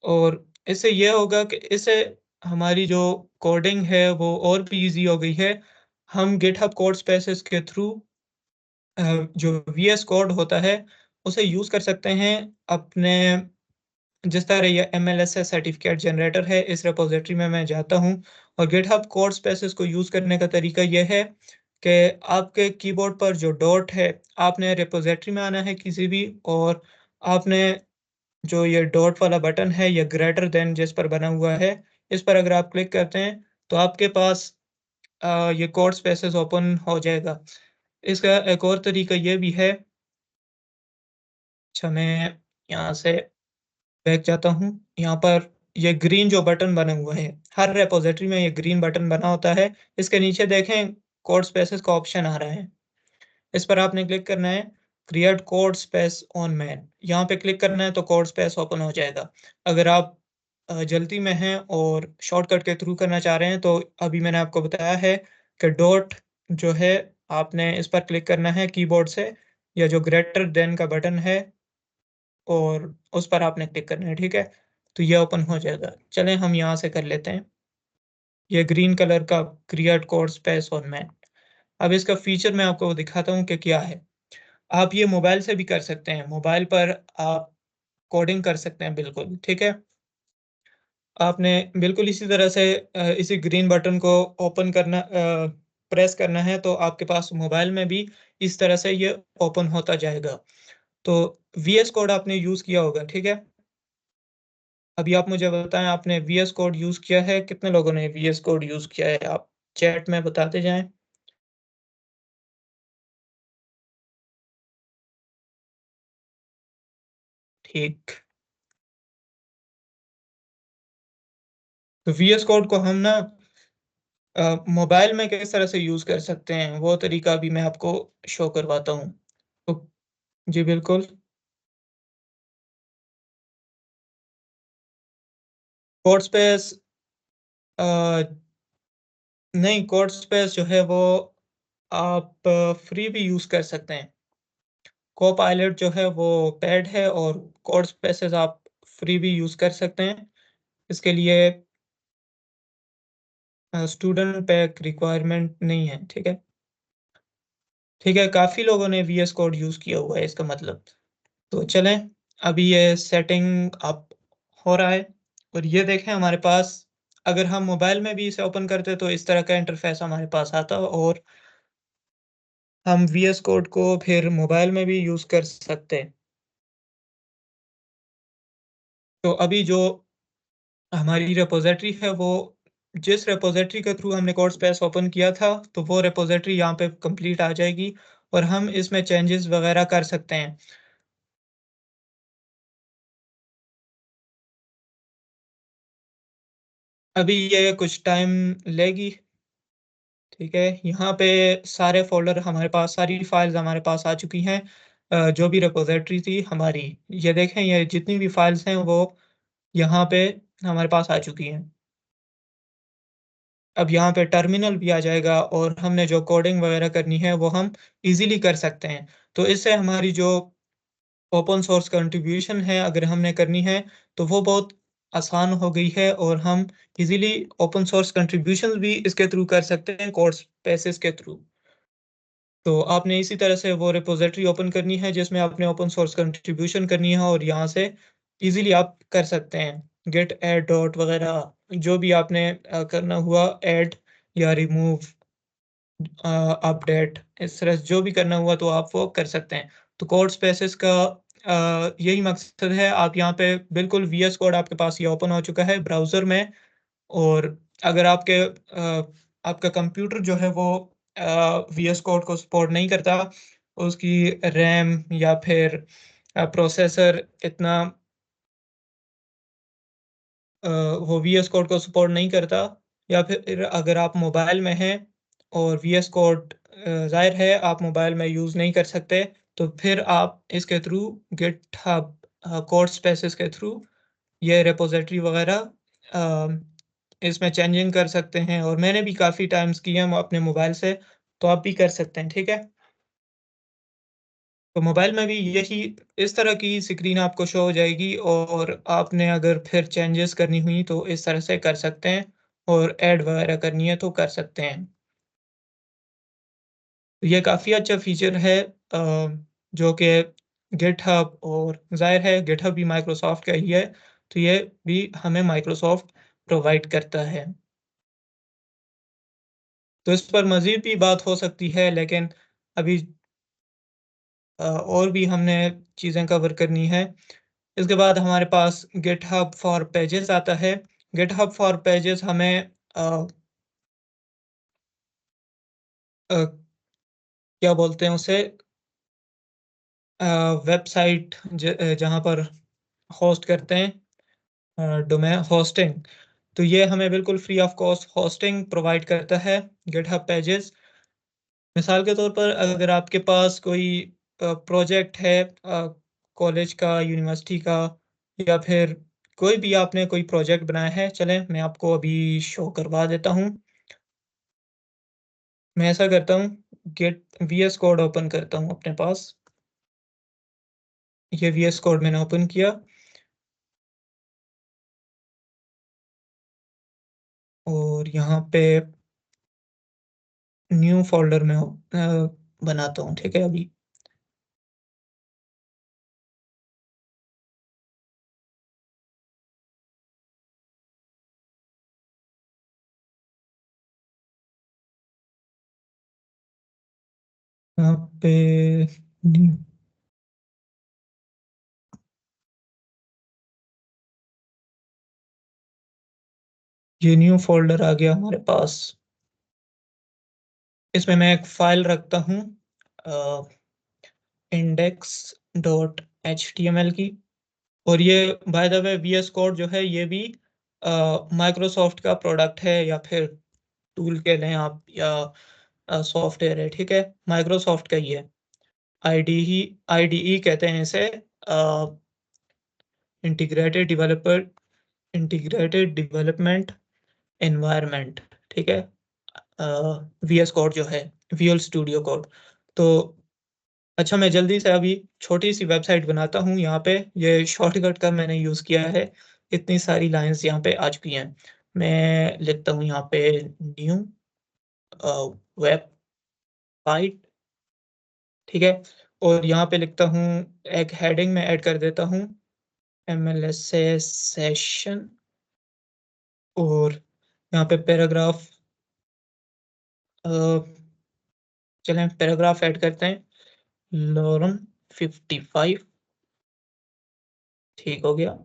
और इससे ये होगा कि इससे हमारी जो कोडिंग है वो और भी ईज़ी हो गई है। हम गिटहब कोड स्पेसेस के थ्रू जो वीएस कोड होता है उसे यूज़ कर सकते हैं अपने जिस तरह ये एमएलएसएस सर्टिफिकेट जनरेटर है, इस रिपॉजिटरी में मैं जाता हूँ और गिटहब कोड स्पेसेस को यूज़ करने का तरीका ये है कि आपके कीबोर्ड पर जो डॉट है, आपने रिपॉजिटरी में आना है किसी भी और आपने जो ये डॉट वाला बटन है, ये ग्रेटर देन जिस पर बना हुआ है, इस पर अगर आप क्लिक करते हैं, तो आपके पास ये कोड स्पेसेस ओपन हो जाएगा। इसका एक और तरीका ये भी है, अच्छा मैं यहाँ से बैक जाता हूँ। यहाँ पर ये ग्रीन जो बटन बना हुआ है, हर रिपॉज़िटरी में ये ग्रीन बटन बना होता है। इसके नीचे देखें कोड स्पेसेस का ऑप्शन आ रहा है। इस पर आपने क्लिक करना है, create code space on man. यहाँ पे क्लिक करना है तो कोड स्पेस ओपन हो जाएगा। अगर आप जल्दी में हैं और शॉर्टकट के थ्रू करना चाह रहे हैं तो अभी मैंने आपको बताया है कि डॉट जो है आपने इस पर क्लिक करना है कीबोर्ड से या जो ग्रेटर देन का बटन है और उस पर आपने क्लिक करना है, ठीक है? तो ये ओपन हो जाएगा। चलें हम यहाँ से कर लेते हैं। ये ग्रीन कलर का create code space on man. अब इसका फीचर मैं आपको दिखाता हूँ कि क्या है। आप ये मोबाइल से भी कर सकते हैं। मोबाइल पर आप कोडिंग कर सकते हैं बिल्कुल, ठीक है? आपने बिल्कुल इसी तरह से इसी ग्रीन बटन को ओपन करना प्रेस करना है तो आपके पास मोबाइल में भी इस तरह से ये ओपन होता जाएगा। तो वीएस कोड आपने यूज़ किया होगा, ठीक है? अभी आप मुझे बताएँ आपने वीएस कोड यूज़ किया है? कितने लोगों ने वीएस कोड यूज़ किया है? आप चैट में बताते जाएँ। ठीक। तो वीएस कोड को हम ना मोबाइल में किस तरह से यूज़ कर सकते हैं, वो तरीका अभी मैं आपको शो करवाता हूँ। तो जी, बिल्कुल। कोड स्पेस अ, नहीं कोड स्पेस जो है वो आप फ्री भी यूज़ कर सकते हैं। कोपायलट जो है वो पेड है और कोड स्पेसेस आप फ्री भी यूज़ कर सकते हैं। इसके लिए स्टूडेंट पैक रिक्वायरमेंट नहीं है, ठीक है? ठीक है, काफ़ी लोगों ने वीएस कोड यूज़ किया हुआ है इसका मतलब। तो चलें, अभी ये सेटिंग अप हो रहा है और ये देखें हमारे पास अगर हम मोबाइल में भी इसे ओपन करते तो इस तरह का इंटरफ़ेस हमारे पास आता और हम वीएस कोड को फिर मोबाइल में भी यूज़ कर सकते हैं। तो अभी जो हमारी रिपॉज़िटरी है वो जिस रिपॉज़िटरी के थ्रू हमने कोड स्पेस ओपन किया था, तो वो रिपॉज़िटरी यहाँ पे कंप्लीट आ जाएगी और हम इसमें चेंजेस वग़ैरह कर सकते हैं। अभी ये कुछ टाइम लेगी, ठीक है? यहाँ पे सारे फ़ोल्डर हमारे पास सारी फ़ाइल्स हमारे पास आ चुकी हैं जो भी रिपॉज़िटरी थी हमारी। ये देखें ये जितनी भी फ़ाइल्स हैं वो यहाँ पे हमारे पास आ चुकी हैं। अब यहाँ पे टर्मिनल भी आ जाएगा और हमने जो कोडिंग वग़ैरह करनी है वो हम ईज़िली कर सकते हैं। तो इससे हमारी जो ओपन सोर्स कंट्रीब्यूशन है अगर हमने करनी है तो वो बहुत आसान हो गई है और हम ईज़िली ओपन सोर्स कंट्रीब्यूशंस भी इसके थ्रू कर सकते हैं कोड स्पेसेस के थ्रू। तो आपने इसी तरह से वो रिपॉज़िटरी ओपन करनी है जिसमें आपने ओपन सोर्स कंट्रीब्यूशन करनी है और यहाँ से ईज़िली आप कर सकते हैं। गेट ऐड डॉट वग़ैरह जो भी आपने करना हुआ ऐड या रिमूव अपडेट इस तरह से जो भी करना हुआ तो आप वो कर सकते हैं। तो कोड स्पेसेस का यही मकसद है। आप यहाँ पे बिल्कुल वीएस कोड आपके पास ये ओपन हो चुका है ब्राउज़र में और अगर आपका कंप्यूटर जो है वो वीएस कोड को सपोर्ट नहीं करता, उसकी रैम या फिर प्रोसेसर इतना वो वीएस कोड को सपोर्ट नहीं करता, या फिर अगर आप मोबाइल में हैं और वीएस कोड ज़ाहिर है आप मोबाइल में यूज़ नहीं कर सकते, तो फिर आप इसके थ्रू गिटहब कोड स्पेसेस के थ्रू ये रिपॉजिटरी वगैरह इसमें चेंजिंग कर सकते हैं, और मैंने भी काफ़ी टाइम्स किए हैं अपने मोबाइल से, तो आप भी कर सकते हैं, ठीक है? तो मोबाइल में भी यही इस तरह की स्क्रीन आपको शो हो जाएगी, और आपने अगर फिर चेंजेस करनी हुई तो इस तरह से कर सकते हैं, और ऐड वगैरह करनी है तो कर सकते हैं। तो ये काफ़ी अच्छा फीचर है जो कि गिटहब, और ज़ाहिर है गिटहब भी माइक्रोसॉफ्ट का ही है, तो ये भी हमें माइक्रोसॉफ्ट प्रोवाइड करता है। तो इस पर मज़ीद भी बात हो सकती है, लेकिन अभी और भी हमने चीज़ें कवर करनी है। इसके बाद हमारे पास गिटहब फॉर पेजेस आता है। गिटहब फॉर पेजेस हमें अ, क्या बोलते हैं उसे, अ, वेबसाइट जहाँ पर होस्ट करते हैं, डोमेन होस्टिंग, तो ये हमें बिल्कुल free of cost hosting provide करता है गिटहब पेजेस। मिसाल के तौर पर अगर आपके पास कोई प्रोजेक्ट है कॉलेज का, यूनिवर्सिटी का, या फिर कोई भी आपने कोई प्रोजेक्ट बनाया है, चलें मैं आपको अभी शो करवा देता हूँ। मैं ऐसा करता हूँ, गेट वीएस कोड ओपन करता हूँ अपने पास। ये वीएस कोड मैंने ओपन किया, और यहाँ पे न्यू फ़ोल्डर में बनाता हूँ, ठीक है अभी। यहाँ पे न्यू ये न्यू फ़ोल्डर आ गया हमारे पास। इसमें मैं एक फ़ाइल रखता हूँ अ, index.html की, और ये by the way VS Code जो है ये भी माइक्रोसॉफ्ट का प्रोडक्ट है, या फिर टूल कह लें आप, या सॉफ्टवेयर है, ठीक है? माइक्रोसॉफ्ट का ही है। आईडीई कहते हैं इसे, integrated developer integrated development environment, ठीक है? वीएस कोड जो है, विजुअल स्टूडियो कोड। तो अच्छा, मैं जल्दी से अभी छोटी-सी वेबसाइट बनाता हूँ यहाँ पे, ये शॉर्टकट का मैंने यूज़ किया है, इतनी सारी लाइन्स यहाँ पे आ चुकी हैं। मैं लिखता हूँ यहाँ पे न्यू अ, वेबसाइट, ठीक है? और यहाँ पे लिखता हूँ, एक हेडिंग में ऐड कर देता हूँ एमएलएसएस सेशन, और यहाँ पे पैराग्राफ अ, चलें पैराग्राफ ऐड करते हैं, लॉरम 55, ठीक हो गया।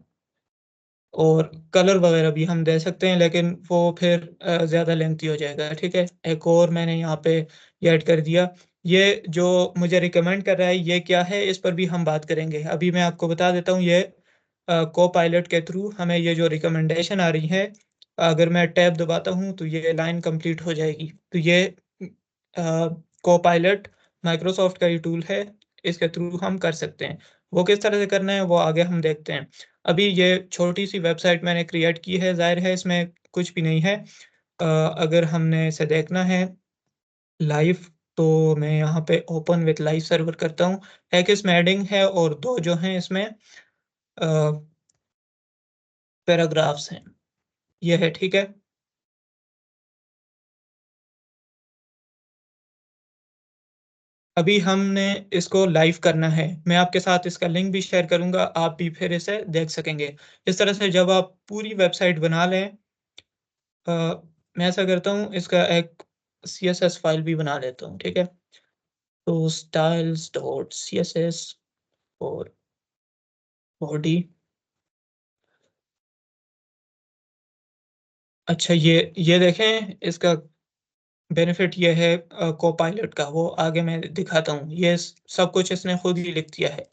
और कलर वगैरह भी हम दे सकते हैं, लेकिन वो फिर ज़्यादा लेंथी हो जाएगा, ठीक है? एक और मैंने यहाँ पे ये ऐड कर दिया। ये जो मुझे रिकमेंड कर रहा है, ये क्या है, इस पर भी हम बात करेंगे। अभी मैं आपको बता देता हूँ, ये कोपायलट के थ्रू हमें ये जो रिकमेंडेशन आ रही है, अगर मैं टैब दबाता हूँ, तो ये लाइन कंप्लीट हो जाएगी। तो ये कोपायलट माइक्रोसॉफ्ट का ही टूल है, इसके थ्रू हम कर सकते हैं। वो किस तरह से करना है, वो आगे हम देखते हैं। अभी ये छोटी-सी वेबसाइट मैंने क्रिएट की है, ज़ाहिर है इसमें कुछ भी नहीं है। अगर हमने इसे देखना है लाइव, तो मैं यहाँ पे ओपन विथ लाइव सर्वर करता हूँ। एक इसमें हेडिंग है, और 2 जो हैं इसमें पैराग्राफ्स हैं। ये है, ठीक है? अभी हमने इसको लाइव करना है। मैं आपके साथ इसका लिंक भी शेयर करूँगा, आप भी फिर इसे देख सकेंगे। इस तरह से जब आप पूरी वेबसाइट बना लें, अ, मैं ऐसा करता हूँ, इसका एक सीएसएस फाइल भी बना लेता हूँ, ठीक है? तो styles डॉट सीएसएस और बॉडी। अच्छा, ये देखें, इसका बेनिफिट ये है कोपायलट का, वो आगे मैं दिखाता हूँ। ये सब कुछ इसने खुद ही लिख दिया है।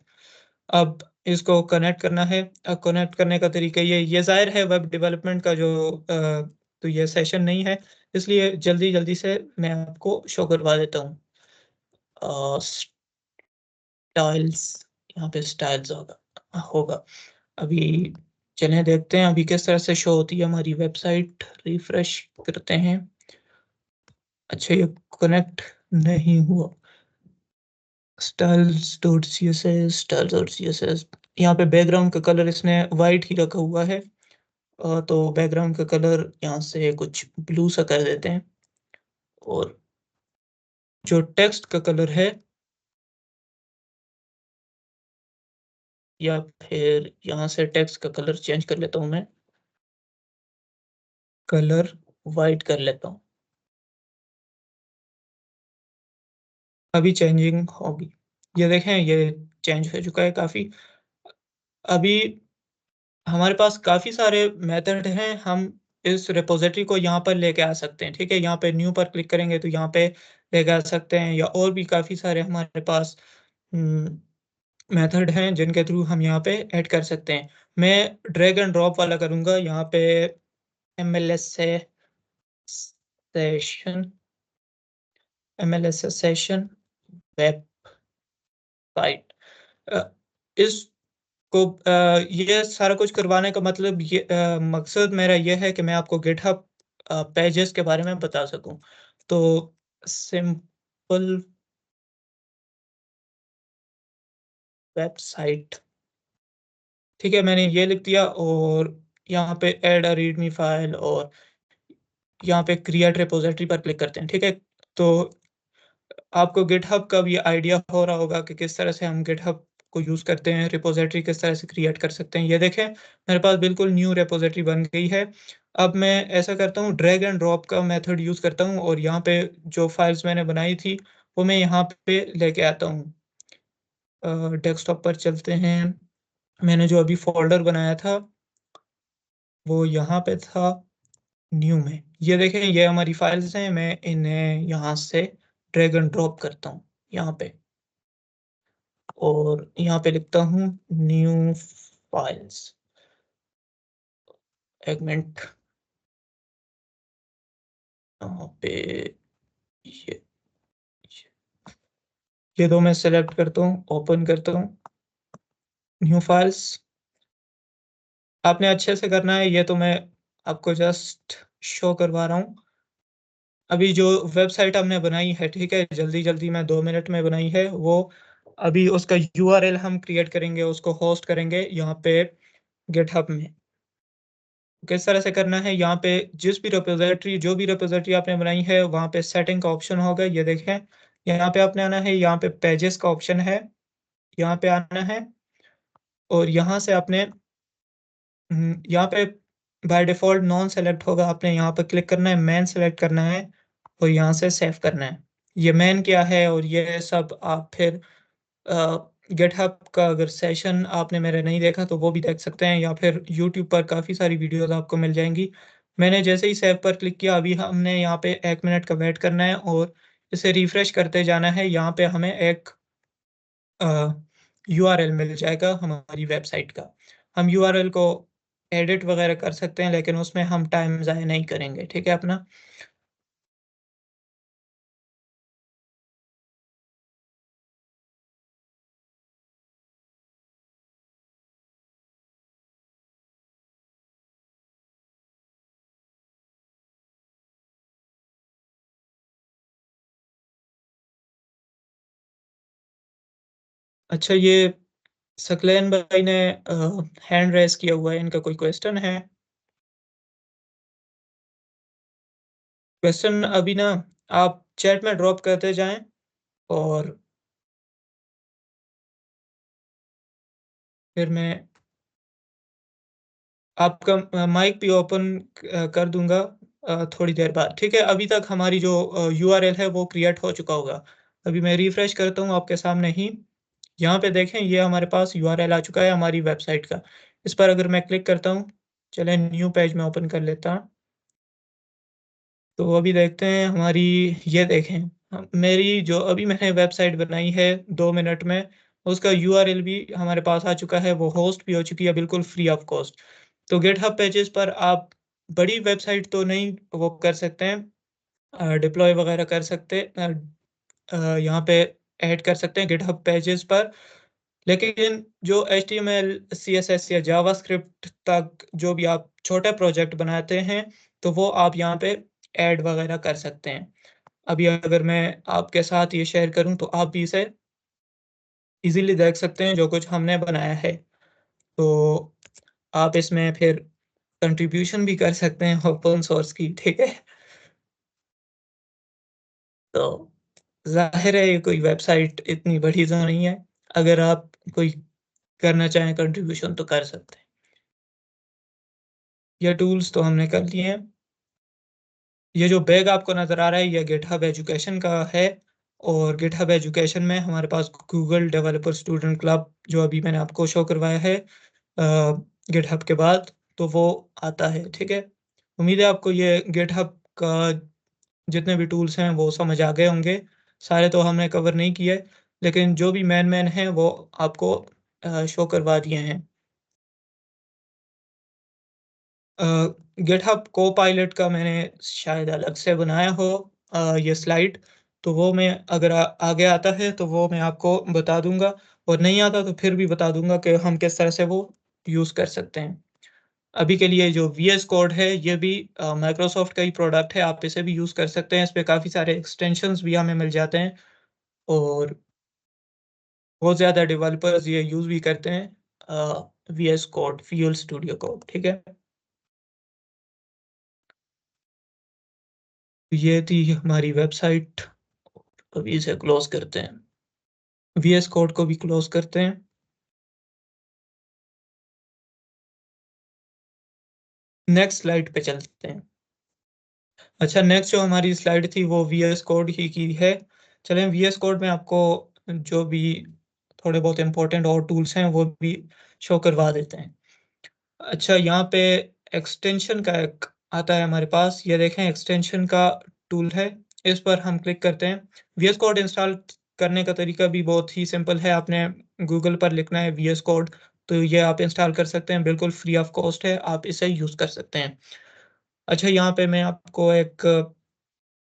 अब इसको कनेक्ट करना है। कनेक्ट करने का तरीका ये ज़ाहिर है वेब डेवलपमेंट का जो तो ये सेशन नहीं है, इसलिए जल्दी-जल्दी से मैं आपको शो करवा देता हूँ। स्टाइल्स, यहाँ पे स्टाइल्स होगा। अभी चलें देखते हैं अभी किस तरह से शो होती है हमारी वेबसाइट। रिफ्रेश करते हैं। अच्छा, ये कनेक्ट नहीं हुआ। स्टाइल्स.css यहाँ पे बैकग्राउंड का कलर इसने वाइट ही रखा हुआ है। तो बैकग्राउंड का कलर यहाँ से कुछ ब्लू सा कर देते हैं और जो टेक्स्ट का कलर है या फिर यहाँ से टेक्स्ट का कलर चेंज कर लेता हूँ मैं। कलर वाइट कर लेता हूँ। अभी चेंजिंग होगी। ये देखें, ये चेंज हो चुका है काफ़ी। अभी हमारे पास काफ़ी सारे मेथड हैं, हम इस रिपॉज़िटरी को यहाँ पर लेके आ सकते हैं, ठीक है? यहाँ पे न्यू पर क्लिक करेंगे तो यहाँ पे लेके आ सकते हैं या और भी काफ़ी सारे हमारे पास उम, मेथड हैं जिनके थ्रू हम यहाँ पे ऐड कर सकते हैं। मैं ड्रैग एंड ड्रॉप वाला करूँगा यहाँ पे एमएलएस से सेशन एमएलएस से सेशन वेबसाइट अ, इसको ये सारा कुछ करवाने का मतलब मकसद मेरा ये है कि मैं आपको गिटहब पेजेस के बारे में बता सकूँ। तो सिंपल वेबसाइट, ठीक है? मैंने ये लिख दिया और यहाँ पे ऐड अ रीडमी फाइल और यहाँ पे क्रिएट रिपॉज़िटरी पर क्लिक करते हैं, ठीक है? तो आपको गिटहब का भी आइडिया हो रहा होगा कि किस तरह से हम गिटहब को यूज़ करते हैं, रिपॉज़िटरी किस तरह से क्रिएट कर सकते हैं। ये देखें, मेरे पास बिल्कुल न्यू रिपॉज़िटरी बन गई है। अब मैं ऐसा करता हूँ, ड्रैग एंड ड्रॉप का मेथड यूज़ करता हूँ और यहाँ पे जो फाइल्स मैंने बनाई थी, वो मैं यहाँ पे लेके आता हूँ। डेस्कटॉप पर चलते हैं। मैंने जो अभी फ़ोल्डर बनाया था, वो यहाँ पे था न्यू में। ये देखें, ये हमारी फाइल्स हैं, मैं इन्हें यहाँ से ड्रैग एंड ड्रॉप करता हूँ, यहाँ पे। और यहाँ पे लिखता हूँ न्यू फाइल्स। एक मिनट, यहाँ पे ये ये 2 मैं सेलेक्ट करता हूँ, ओपन करता हूँ, न्यू फाइल्स। आपने अच्छे से करना है, ये तो मैं आपको जस्ट शो करवा रहा हूँ। अभी जो वेबसाइट हमने बनाई है, ठीक है? जल्दी-जल्दी मैं 2 मिनट में बनाई है, वो अभी उसका यूआरएल हम क्रिएट करेंगे, उसको होस्ट करेंगे यहाँ पे गिटहब में। किस तरह से करना है, यहाँ पे जो भी रिपॉज़िटरी आपने बनाई है, वहाँ पे सेटिंग का ऑप्शन होगा, ये देखें। यहाँ पे आपने आना है, यहाँ पे पेजेस का ऑप्शन है, यहाँ पे आना है और यहाँ से आपने यहाँ पे बाय डिफ़ॉल्ट नॉन सेलेक्ट होगा, आपने यहाँ पे क्लिक करना है, मेन सेलेक्ट करना है और यहाँ से सेव करना है। ये मेन क्या है और ये सब आप फिर गिटहब का अगर सेशन आपने मेरा नहीं देखा तो वो भी देख सकते हैं या फिर यूट्यूब पर काफ़ी सारी वीडियोज़ आपको मिल जाएँगी। मैंने जैसे ही सेव पर क्लिक किया, अभी हमने यहाँ पे 1 मिनट का वेट करना है और इसे रिफ्रेश करते जाना है। यहाँ पे हमें एक अ, यूआरएल मिल जाएगा हमारी वेबसाइट का। हम यूआरएल को एडिट वगैरह कर सकते हैं, लेकिन उसमें हम टाइम ज़ाया नहीं करेंगे, ठीक है अपना? अच्छा, ये सकलैन भाई ने हैंड रेज़ किया हुआ है, इनका कोई क्वेश्चन है? क्वेश्चन अभी ना आप चैट में ड्रॉप करते जाएँ और फिर मैं आपका माइक भी ओपन कर दूँगा थोड़ी देर बाद, ठीक है? अभी तक हमारी जो यूआरएल है वो क्रिएट हो चुका होगा। अभी मैं रिफ्रेश करता हूँ आपके सामने ही, यहाँ पे देखें ये हमारे पास यूआरएल आ चुका है हमारी वेबसाइट का। इस पर अगर मैं क्लिक करता हूँ, चलें न्यू पेज में ओपन कर लेता हूँ। तो अभी देखते हैं हमारी, ये देखें मेरी जो अभी मैंने वेबसाइट बनाई है 2 मिनट में, उसका यूआरएल भी हमारे पास आ चुका है, वो होस्ट भी हो चुकी है बिल्कुल फ्री ऑफ कॉस्ट। तो गिटहब पेजेस पर आप बड़ी वेबसाइट तो नहीं वो कर सकते हैं, डिप्लॉय वगैरह कर सकते, यहाँ पे ऐड कर सकते हैं गिटहब पेजेस पर। लेकिन जो एचटीएमएल, सीएसएस या जावास्क्रिप्ट तक जो भी आप छोटे प्रोजेक्ट बनाते हैं, तो वो आप यहाँ पे ऐड वगैरह कर सकते हैं। अभी अगर मैं आपके साथ ये शेयर करूँ तो आप भी इसे इज़िली देख सकते हैं जो कुछ हमने बनाया है। तो आप इसमें फिर कंट्रीब्यूशन भी कर सकते हैं ओपन सोर्स की, ठीक है? तो ज़ाहिर है ये कोई वेबसाइट इतनी बड़ी तो नहीं है। अगर आप कोई करना चाहें कंट्रीब्यूशन तो कर सकते हैं। ये टूल्स तो हमने कर लिए हैं। ये जो बैग आपको नज़र आ रहा है ये गिटहब एजुकेशन का है, और गिटहब एजुकेशन में हमारे पास गूगल डेवलपर स्टूडेंट क्लब जो अभी मैंने आपको शो करवाया है गिटहब के बाद, तो वो आता है, ठीक है? उम्मीद है आपको ये गिटहब का जितने भी टूल्स हैं वो समझ आ गए होंगे। सारे तो हमने कवर नहीं किए, लेकिन जो भी मेन हैं वो आपको शो करवा दिए हैं। अ, गिटहब कोपायलट का मैंने शायद अलग से बनाया हो ये स्लाइड, तो वो मैं अगर आगे आता है तो वो मैं आपको बता दूँगा, और नहीं आता तो फिर भी बता दूँगा कि हम किस तरह से वो यूज़ कर सकते हैं। अभी के लिए जो वीएस कोड है ये भी माइक्रोसॉफ्ट का ही प्रोडक्ट है, आप इसे भी यूज़ कर सकते हैं। इस पे काफ़ी सारे एक्सटेंशंस भी हमें मिल जाते हैं, और बहुत ज़्यादा डेवलपर्स ये यूज़ भी करते हैं VS Code, Visual Studio Code, ठीक है? ये थी हमारी वेबसाइट। अभी इसे क्लोज़ करते हैं। वीएस कोड को भी क्लोज़ करते हैं। नेक्स्ट स्लाइड पे चलते हैं। अच्छा, नेक्स्ट जो हमारी स्लाइड थी वो वीएस कोड ही की है। चलें वीएस कोड में आपको जो भी थोड़े बहुत इम्पोर्टेंट और टूल्स हैं वो भी शो करवा देते हैं। अच्छा, यहाँ पे एक्सटेंशन का एक आता है हमारे पास, ये देखें एक्सटेंशन का टूल है, इस पर हम क्लिक करते हैं। वीएस कोड इंस्टॉल करने का तरीका भी बहुत ही सिंपल है, आपने गूगल पर लिखना है वीएस कोड, तो ये आप इंस्टॉल कर सकते हैं, बिल्कुल फ्री ऑफ कॉस्ट है, आप इसे यूज़ कर सकते हैं। अच्छा, यहाँ पे मैं आपको एक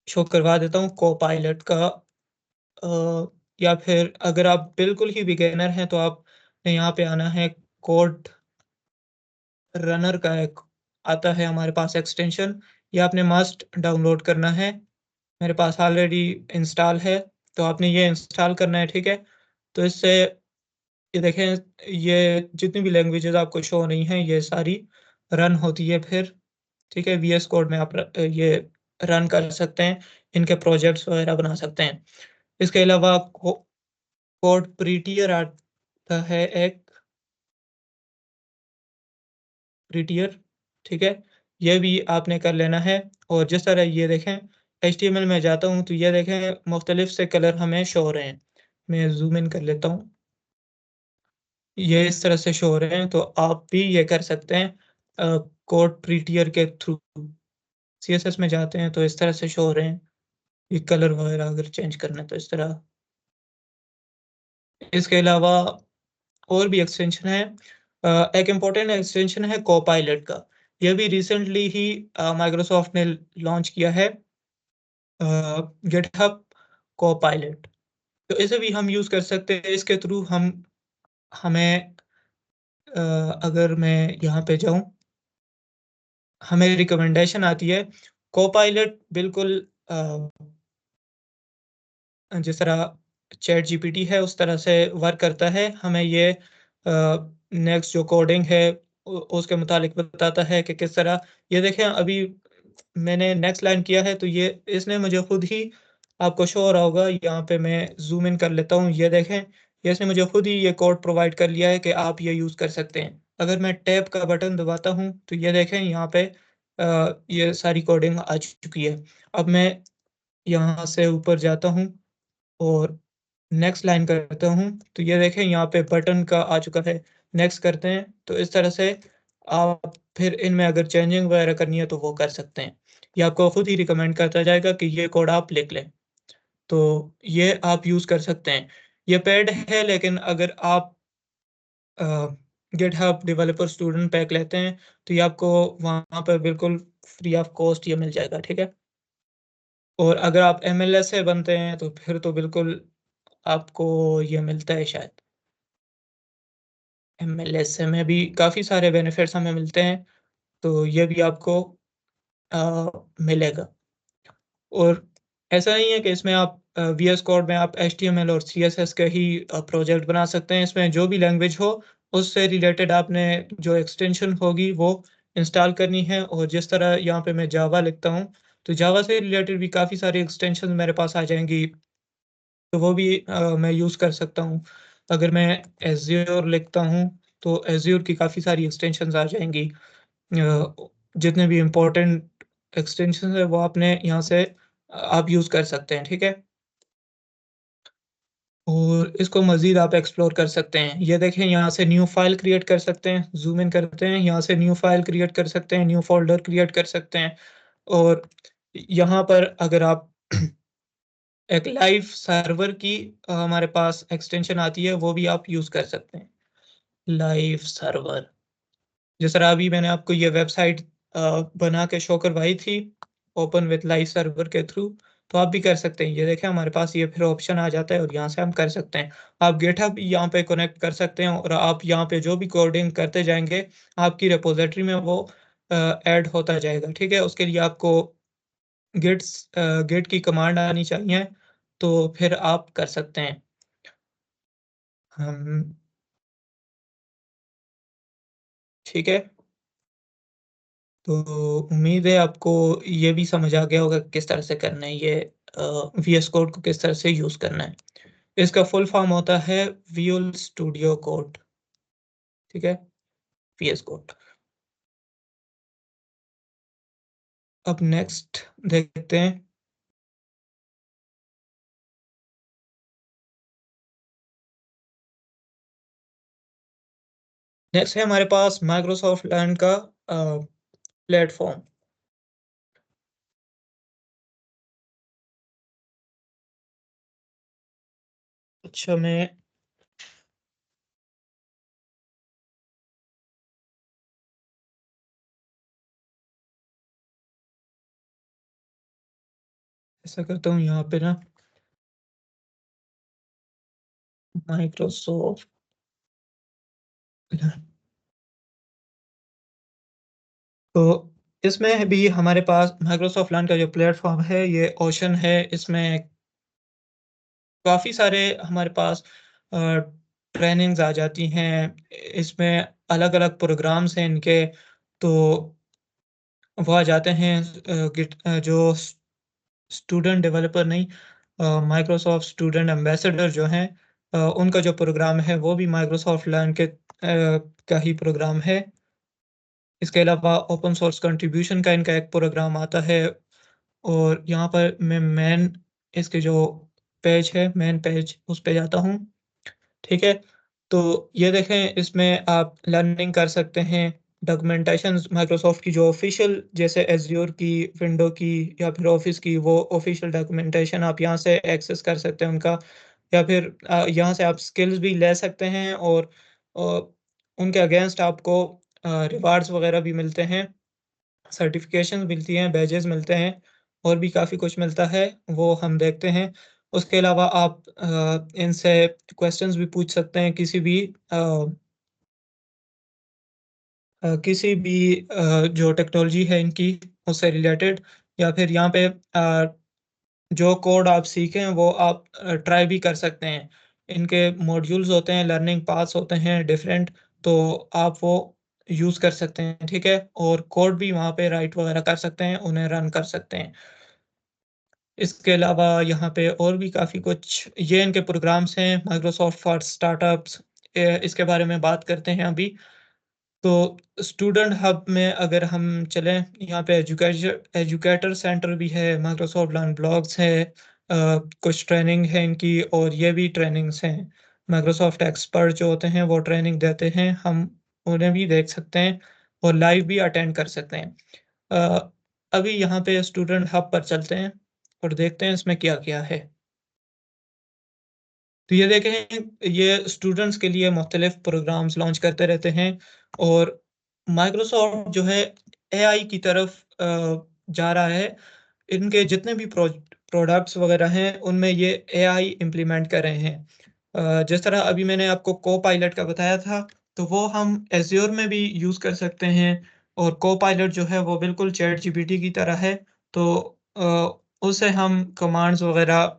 शो करवा देता हूँ कोपायलट का, या फिर अगर आप बिल्कुल ही बिगिनर हैं तो आपने यहाँ पे आना है, कोड रनर का एक आता है हमारे पास एक्सटेंशन, ये आपने मस्ट डाउनलोड करना है। मेरे पास ऑलरेडी इंस्टॉल है, तो आपने ये इंस्टॉल करना है, ठीक है? तो इससे ये देखें, ये जितनी भी लैंग्वेजेज़ आपको शो हो रही हैं, ये सारी रन होती है फिर, ठीक है? वीएस कोड में आप ये रन कर सकते हैं, इनके प्रोजेक्ट्स वगैरह बना सकते हैं। इसके अलावा कोड प्रीटियर आता है एक, प्रीटियर, ठीक है? ये भी आपने कर लेना है, और जिस तरह ये देखें एचटीएमएल में जाता हूँ तो ये देखें मुख्तलिफ से कलर हमें शो हो रहे हैं। मैं ज़ूम इन कर लेता हूँ। ये इस तरह से शो हो रहे हैं, तो आप भी ये कर सकते हैं कोड प्रीटियर के थ्रू। सीएसएस में जाते हैं तो इस तरह से शो हो रहे हैं। ये कलर वगैरह अगर चेंज करना है तो इस तरह। इसके अलावा और भी एक्सटेंशन है। एक इम्पोर्टेंट एक्सटेंशन है कोपायलट का। ये भी रिसेंटली ही माइक्रोसॉफ्ट ने लॉन्च किया है, गिटहब कोपायलट। तो इसे भी हम यूज़ कर सकते हैं। इसके थ्रू हमें अ, अगर मैं यहाँ पे जाऊँ, हमें रिकमेंडेशन आती है। कोपायलट बिल्कुल जिस तरह चैट जीपीटी है उस तरह से वर्क करता है। हमें ये नेक्स्ट जो कोडिंग है उसके मुतालिक बताता है कि किस तरह, ये देखें अभी मैंने नेक्स्ट लाइन किया है तो ये इसने मुझे खुद ही, आपको शो हो रहा होगा, यहाँ पे मैं ज़ूम इन कर लेता हूँ, ये देखें ये इसने मुझे खुद ही ये कोड प्रोवाइड कर लिया है कि आप ये यूज़ कर सकते हैं। अगर मैं टैब का बटन दबाता हूँ तो ये देखें यहाँ पे ये सारी कोडिंग आ चुकी है। अब मैं यहाँ से ऊपर जाता हूँ और नेक्स्ट लाइन करता हूँ, तो ये देखें यहाँ पे बटन का आ चुका है। नेक्स्ट करते हैं, तो इस तरह से आप फिर इनमें अगर चेंजिंग वगैरह करनी है तो वो कर सकते हैं। ये आपको खुद ही रिकमेंड करता जाएगा कि ये कोड आप लिख लें, तो ये आप यूज़ कर सकते हैं। ये पेड है, लेकिन अगर आप अ, गिटहब डेवलपर स्टूडेंट पैक लेते हैं, तो ये आपको वहाँ पर बिल्कुल फ्री ऑफ कॉस्ट ये मिल जाएगा, ठीक है? और अगर आप एमएलएस से बनते हैं, तो फिर तो बिल्कुल आपको ये मिलता है शायद। एमएलएस में भी काफ़ी सारे बेनिफिट्स हमें मिलते हैं, तो ये भी आपको मिलेगा। और ऐसा नहीं है कि इसमें आप वीएस कोड में आप एचटीएमएल और सीएसएस का ही प्रोजेक्ट बना सकते हैं। इसमें जो भी लैंग्वेज हो, उससे रिलेटेड आपने जो एक्सटेंशन होगी, वो इंस्टॉल करनी है। और जिस तरह यहाँ पे मैं जावा लिखता हूँ, तो जावा से रिलेटेड भी काफ़ी सारी एक्सटेंशन मेरे पास आ जाएँगी, तो वो भी मैं यूज़ कर सकता हूँ। अगर मैं एज़्योर लिखता हूँ, तो एज़्योर की काफ़ी सारी एक्सटेंशंस आ जाएँगी। जितने भी इम्पोर्टेंट एक्सटेंशंस हैं, वो आपने यहाँ से आप यूज़ कर सकते हैं, ठीक है? और इसको मज़ीद आप एक्सप्लोर कर सकते हैं। ये देखें, यहाँ से न्यू फ़ाइल क्रिएट कर सकते हैं, ज़ूम इन करते हैं, यहाँ से न्यू फ़ाइल क्रिएट कर सकते हैं, न्यू फ़ोल्डर क्रिएट कर सकते हैं। और यहाँ पर अगर आप एक लाइव सर्वर की हमारे पास एक्सटेंशन आती है, वो भी आप यूज़ कर सकते हैं। Live server. जिस तरह अभी मैंने आपको ये वेबसाइट बना के शो करवाई थी, ओपन विथ लाइव सर्वर के थ्रू, तो आप भी कर सकते हैं। ये देखें, हमारे पास ये फिर ऑप्शन आ जाता है और यहाँ से हम कर सकते हैं। आप गिटहब यहाँ पे कनेक्ट कर सकते हैं और आप यहाँ पे जो भी कोडिंग करते जाएँगे, आपकी रिपॉज़िटरी में वो ऐड होता जाएगा, ठीक है? उसके लिए आपको गिट की कमांड आनी चाहिए, तो फिर आप कर सकते हैं। हम ठीक है? तो उम्मीद है आपको ये भी समझ आ गया होगा कि किस तरह से करना है ये वीएस कोड को किस तरह से यूज़ करना है। इसका फुल फॉर्म होता है विजुअल स्टूडियो कोड, ठीक है? VS code. अब नेक्स्ट देखते हैं। नेक्स्ट है हमारे पास माइक्रोसॉफ्ट लर्न का प्लेटफ़ॉर्म। अच्छा, मैं ऐसा करता हूँ यहाँ पे ना, माइक्रोसॉफ्ट लर्न। तो इसमें भी हमारे पास माइक्रोसॉफ्ट लर्न का जो प्लेटफ़ॉर्म है, ये ओशन है। इसमें काफ़ी सारे हमारे पास अ, ट्रेनिंग्स आ जाती हैं। इसमें अलग-अलग प्रोग्राम्स हैं इनके, तो वो आ जाते हैं जो स्टूडेंट डेवलपर नहीं, माइक्रोसॉफ्ट स्टूडेंट एम्बेसडर जो हैं, उनका जो प्रोग्राम है, वो भी माइक्रोसॉफ्ट लर्न के का ही प्रोग्राम है। इसके अलावा ओपन सोर्स कंट्रीब्यूशन का इनका एक प्रोग्राम आता है। और यहाँ पर मैं मेन इसके जो पेज है, मेन पेज, उस पे जाता हूँ। ठीक है? तो ये देखें, इसमें आप लर्निंग कर सकते हैं, डॉक्यूमेंटेशंस माइक्रोसॉफ्ट की जो ऑफ़िशियल, जैसे एज़्योर की, विंडो की या फिर ऑफ़िस की, वो ऑफ़िशियल डॉक्यूमेंटेशन आप यहाँ से एक्सेस कर सकते हैं उनका। या फिर यहाँ से आप स्किल्स भी ले सकते हैं। और अ, उनके अगेंस्ट आपको रिवार्ड्स वग़ैरह भी मिलते हैं, सर्टिफ़िकेशंस मिलती हैं, बैजेस मिलते हैं, और भी काफ़ी कुछ मिलता है, वो हम देखते हैं। उसके अलावा आप इनसे क्वेश्चंस भी पूछ सकते हैं, किसी भी जो टेक्नोलॉजी है इनकी, उससे रिलेटेड। या फिर यहाँ पे जो कोड आप सीखें, वो आप ट्राई भी कर सकते हैं। इनके मॉड्यूल्स होते हैं, लर्निंग पाथ्स होते हैं डिफरेंट, तो आप वो यूज़ कर सकते हैं, ठीक है? और कोड भी वहाँ पे राइट वगैरह कर सकते हैं, उन्हें रन कर सकते हैं। इसके अलावा यहाँ पे और भी काफ़ी कुछ ये इनके प्रोग्राम्स हैं, माइक्रोसॉफ्ट फॉर स्टार्टअप्स, इसके बारे में बात करते हैं अभी। तो स्टूडेंट हब में अगर हम चलें, यहाँ पे एजुकेटर सेंटर भी है, माइक्रोसॉफ्ट लर्न ब्लॉग्स है, कुछ ट्रेनिंग है इनकी, और ये भी ट्रेनिंग्स हैं। माइक्रोसॉफ्ट एक्सपर्ट जो होते हैं, वो ट्रेनिंग देते हैं, हम उन्हें भी देख सकते हैं और लाइव भी अटेंड कर सकते हैं। अ, अभी यहाँ पे स्टूडेंट हब पर चलते हैं और देखते हैं इसमें क्या-क्या है। तो ये देखें, ये स्टूडेंट्स के लिए मुख्तलिफ प्रोग्राम्स लॉन्च करते रहते हैं और माइक्रोसॉफ्ट जो है एआई की तरफ जा रहा है। इनके जितने भी प्रोडक्ट्स वगैरह हैं, उनमें ये एआई इम्प्लीमेंट कर रहे हैं। जिस तरह अभी मैंने आपको कोपायलट का बताया था, तो वो हम एज़्योर में भी यूज़ कर सकते हैं और कोपायलट जो है वो बिल्कुल चैट जीपीटी की तरह है। तो उसे हम कमांड्स वगैरह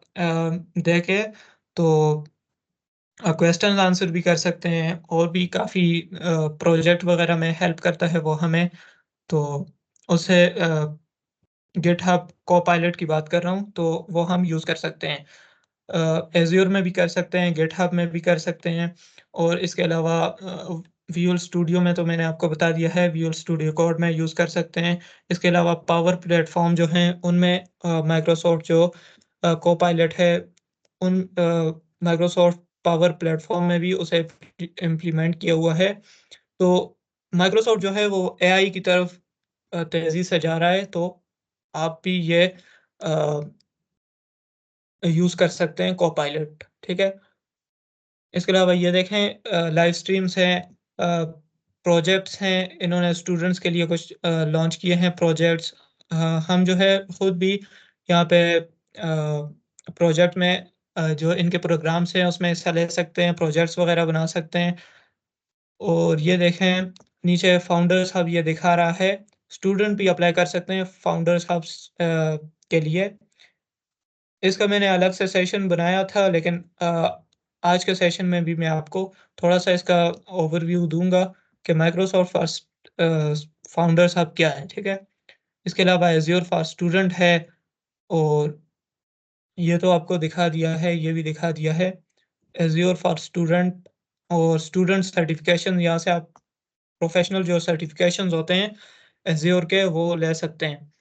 देके तो क्वेश्चन आंसर भी कर सकते हैं और भी काफ़ी प्रोजेक्ट वगैरह में हेल्प करता है वो हमें। तो उसे गिटहब कोपायलट की बात कर रहा हूँ, तो वो हम यूज़ कर सकते हैं। एज़्योर में भी कर सकते हैं, गिटहब में भी कर सकते हैं और इसके अलावा विजुअल स्टूडियो में तो मैंने आपको बता दिया है, विजुअल स्टूडियो कोड में यूज़ कर सकते हैं। इसके अलावा पावर प्लेटफ़ॉर्म जो हैं, उनमें माइक्रोसॉफ्ट जो कोपायलट है, उन माइक्रोसॉफ्ट पावर प्लेटफ़ॉर्म में भी उसे इम्प्लीमेंट किया हुआ है। तो माइक्रोसॉफ्ट जो है वो एआई की तरफ तेज़ी से जा रहा है, तो आप भी ये यूज़ कर सकते हैं कोपायलट, ठीक है? इसके अलावा ये देखें, लाइव स्ट्रीम्स हैं, प्रोजेक्ट्स हैं, इन्होंने स्टूडेंट्स के लिए कुछ लॉन्च किए हैं प्रोजेक्ट्स। हम जो है खुद भी यहाँ पे प्रोजेक्ट में जो इनके प्रोग्राम्स हैं उसमें हिस्सा ले सकते हैं, प्रोजेक्ट्स वगैरह बना सकते हैं। और ये देखें, नीचे फाउंडर्स हब ये दिखा रहा है, स्टूडेंट भी अप्लाई कर सकते हैं फाउंडर्स हब्स के लिए। इसका मैंने अलग से सेशन बनाया था, लेकिन आज के सेशन में भी मैं आपको थोड़ा-सा इसका ओवरव्यू दूँगा कि माइक्रोसॉफ्ट फाउंडर्स हब क्या है, ठीक है? इसके अलावा एज़्योर फॉर स्टूडेंट है और ये तो आपको दिखा दिया है, ये भी दिखा दिया है। एज़्योर फॉर स्टूडेंट और स्टूडेंट सर्टिफ़िकेशन, यहाँ से आप प्रोफ़ेशनल जो सर्टिफ़िकेशंस होते हैं एज़्योर के, वो ले सकते हैं।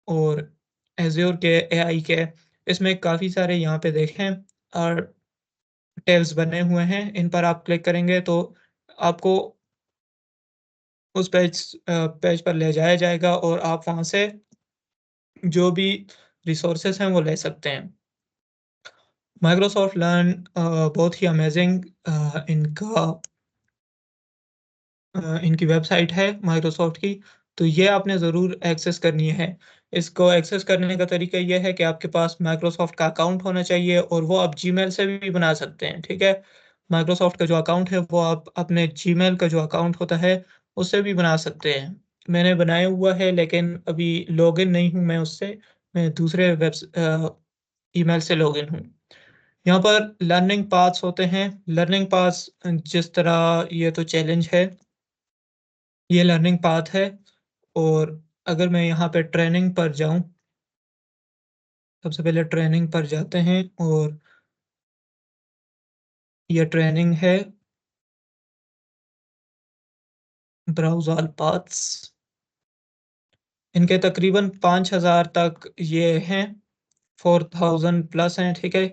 और एज़्योर के, एआई के, इसमें काफ़ी सारे यहाँ पे देखें और टैब्स बने हुए हैं, इन पर आप क्लिक करेंगे तो आपको उस पेज पर ले जाया जाएगा और आप वहाँ से जो भी रिसोर्सेज़ हैं वो ले सकते हैं। माइक्रोसॉफ्ट लर्न बहुत ही अमेज़िंग इनका इनकी वेबसाइट है माइक्रोसॉफ्ट की, तो ये आपने ज़रूर एक्सेस करनी है। इसको एक्सेस करने का तरीका ये है कि आपके पास माइक्रोसॉफ्ट का अकाउंट होना चाहिए और वो आप जीमेल से भी बना सकते हैं, ठीक है? माइक्रोसॉफ्ट का जो अकाउंट है वो आप अपने जीमेल का जो अकाउंट होता है, उससे भी बना सकते हैं। मैंने बनाया हुआ है, लेकिन अभी लॉगिन नहीं हूँ मैं उससे, मैं दूसरे ईमेल से लॉगिन हूँ। यहाँ पर लर्निंग पाथ्स होते हैं, लर्निंग पाथ्स जिस तरह ये तो चैलेंज है, ये लर्निंग पाथ है और अगर मैं यहाँ पे ट्रेनिंग पर जाऊँ, सबसे पहले ट्रेनिंग पर जाते हैं और ये ट्रेनिंग है, ब्राउज़ ऑल पाथ्स। इनके तकरीबन 5000 तक ये हैं, 4000 प्लस हैं, ठीक है?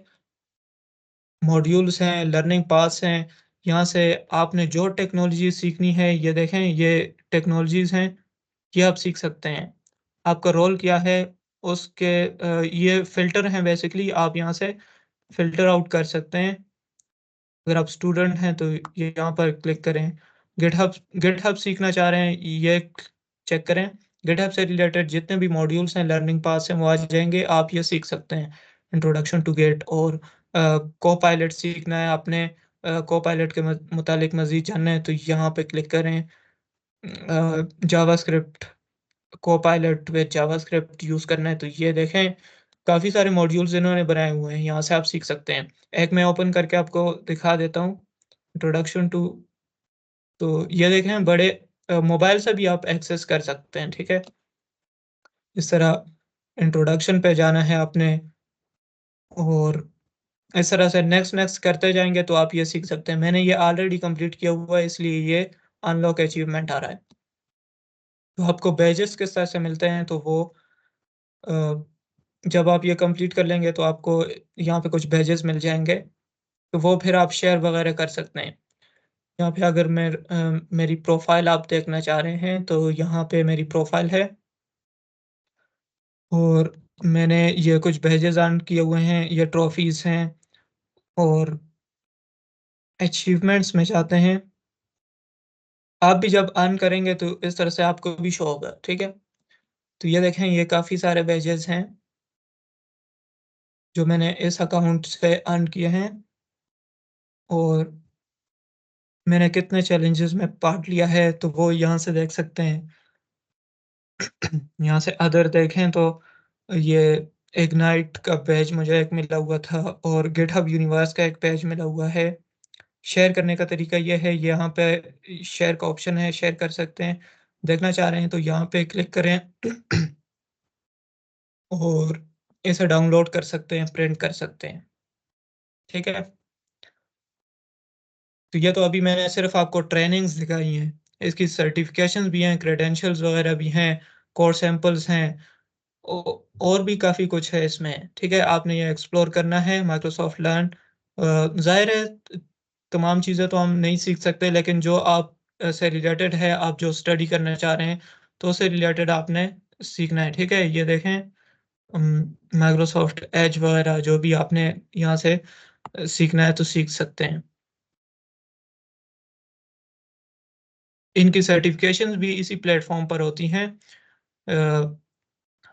मॉड्यूल्स हैं, लर्निंग पाथ्स हैं, यहाँ से आपने जो टेक्नोलॉजी सीखनी है, ये देखें, ये टेक्नोलॉजीज़ हैं, ये आप सीख सकते हैं। आपका रोल क्या है, उसके ये फ़िल्टर हैं बेसिकली, आप यहाँ से फ़िल्टर आउट कर सकते हैं। अगर आप स्टूडेंट हैं तो ये यहाँ पर क्लिक करें। गिटहब सीखना चाह रहे हैं, ये चेक करें। गिटहब से रिलेटेड जितने भी मॉड्यूल्स हैं, लर्निंग पाथ्स हैं, वो आ जाएँगे, आप ये सीख सकते हैं। इंट्रोडक्शन टू गिट और कोपायलट सीखना है आपने, कोपायलट के मुतालिक मज़ीद जानना है तो यहाँ पे क्लिक करें। JavaScript, Copilot with JavaScript use करना है तो ये देखें, काफ़ी सारे मॉड्यूल्स इन्होंने बनाए हुए हैं, यहाँ से आप सीख सकते हैं। एक मैं ओपन करके आपको दिखा देता हूँ, इंट्रोडक्शन टू, तो ये देखें, बड़े मोबाइल से भी आप एक्सेस कर सकते हैं, ठीक है? इस तरह इंट्रोडक्शन पे जाना है आपने और इस तरह से नेक्स्ट करते जाएँगे तो आप ये सीख सकते हैं। मैंने ये ऑलरेडी कंप्लीट किया हुआ है, इसलिए ये अनलॉक अचीवमेंट आ रहा है। तो आपको बैजेस किस तरह से मिलते हैं, तो वो अ, जब आप ये कंप्लीट कर लेंगे तो आपको यहाँ पे कुछ बैजेस मिल जाएँगे, तो वो फिर आप शेयर वगैरह कर सकते हैं। यहाँ पे अगर मेरी प्रोफ़ाइल आप देखना चाह रहे हैं, तो यहाँ पे मेरी प्रोफ़ाइल है और मैंने ये कुछ बैजेस अर्न किए हुए हैं, ये ट्रॉफ़ीज़ हैं और अचीवमेंट्स में जाते हैं, आप भी जब अर्न करेंगे तो इस तरह से आपको भी शो होगा, ठीक है? तो ये देखें, ये काफ़ी सारे बैजेज़ हैं, जो मैंने इस अकाउंट से अर्न किए हैं और मैंने कितने चैलेंजेस में पार्ट लिया है, तो वो यहाँ से देख सकते हैं। यहाँ से अदर देखें तो ये इग्नाइट का बैज मुझे एक मिला हुआ था और गिटहब यूनिवर्स का एक बैज मिला हुआ है। शेयर करने का तरीका ये है, यहाँ पे शेयर का ऑप्शन है, शेयर कर सकते हैं। देखना चाह रहे हैं तो यहाँ पे क्लिक करें और इसे डाउनलोड कर सकते हैं, प्रिंट कर सकते हैं, ठीक है? तो ये तो अभी मैंने सिर्फ़ आपको ट्रेनिंग्स दिखाई हैं। इसकी सर्टिफ़िकेशंस भी हैं, क्रेडेंशियल्स वगैरह भी हैं, कोर्स सैंपल्स हैं। ओ और भी काफ़ी कुछ है इसमें, ठीक है? आपने ये एक्सप्लोर करना है माइक्रोसॉफ्ट लर्न। ज़ाहिर है तमाम चीज़ें तो हम नहीं सीख सकते, लेकिन जो आप से रिलेटेड है, आप जो स्टडी करना चाह रहे हैं, तो उससे रिलेटेड आपने सीखना है, ठीक है? ये देखें, माइक्रोसॉफ्ट एज वगैरह जो भी आपने यहाँ से सीखना है तो सीख सकते हैं। इनकी सर्टिफ़िकेशंस भी इसी प्लेटफ़ॉर्म पर होती हैं। अ,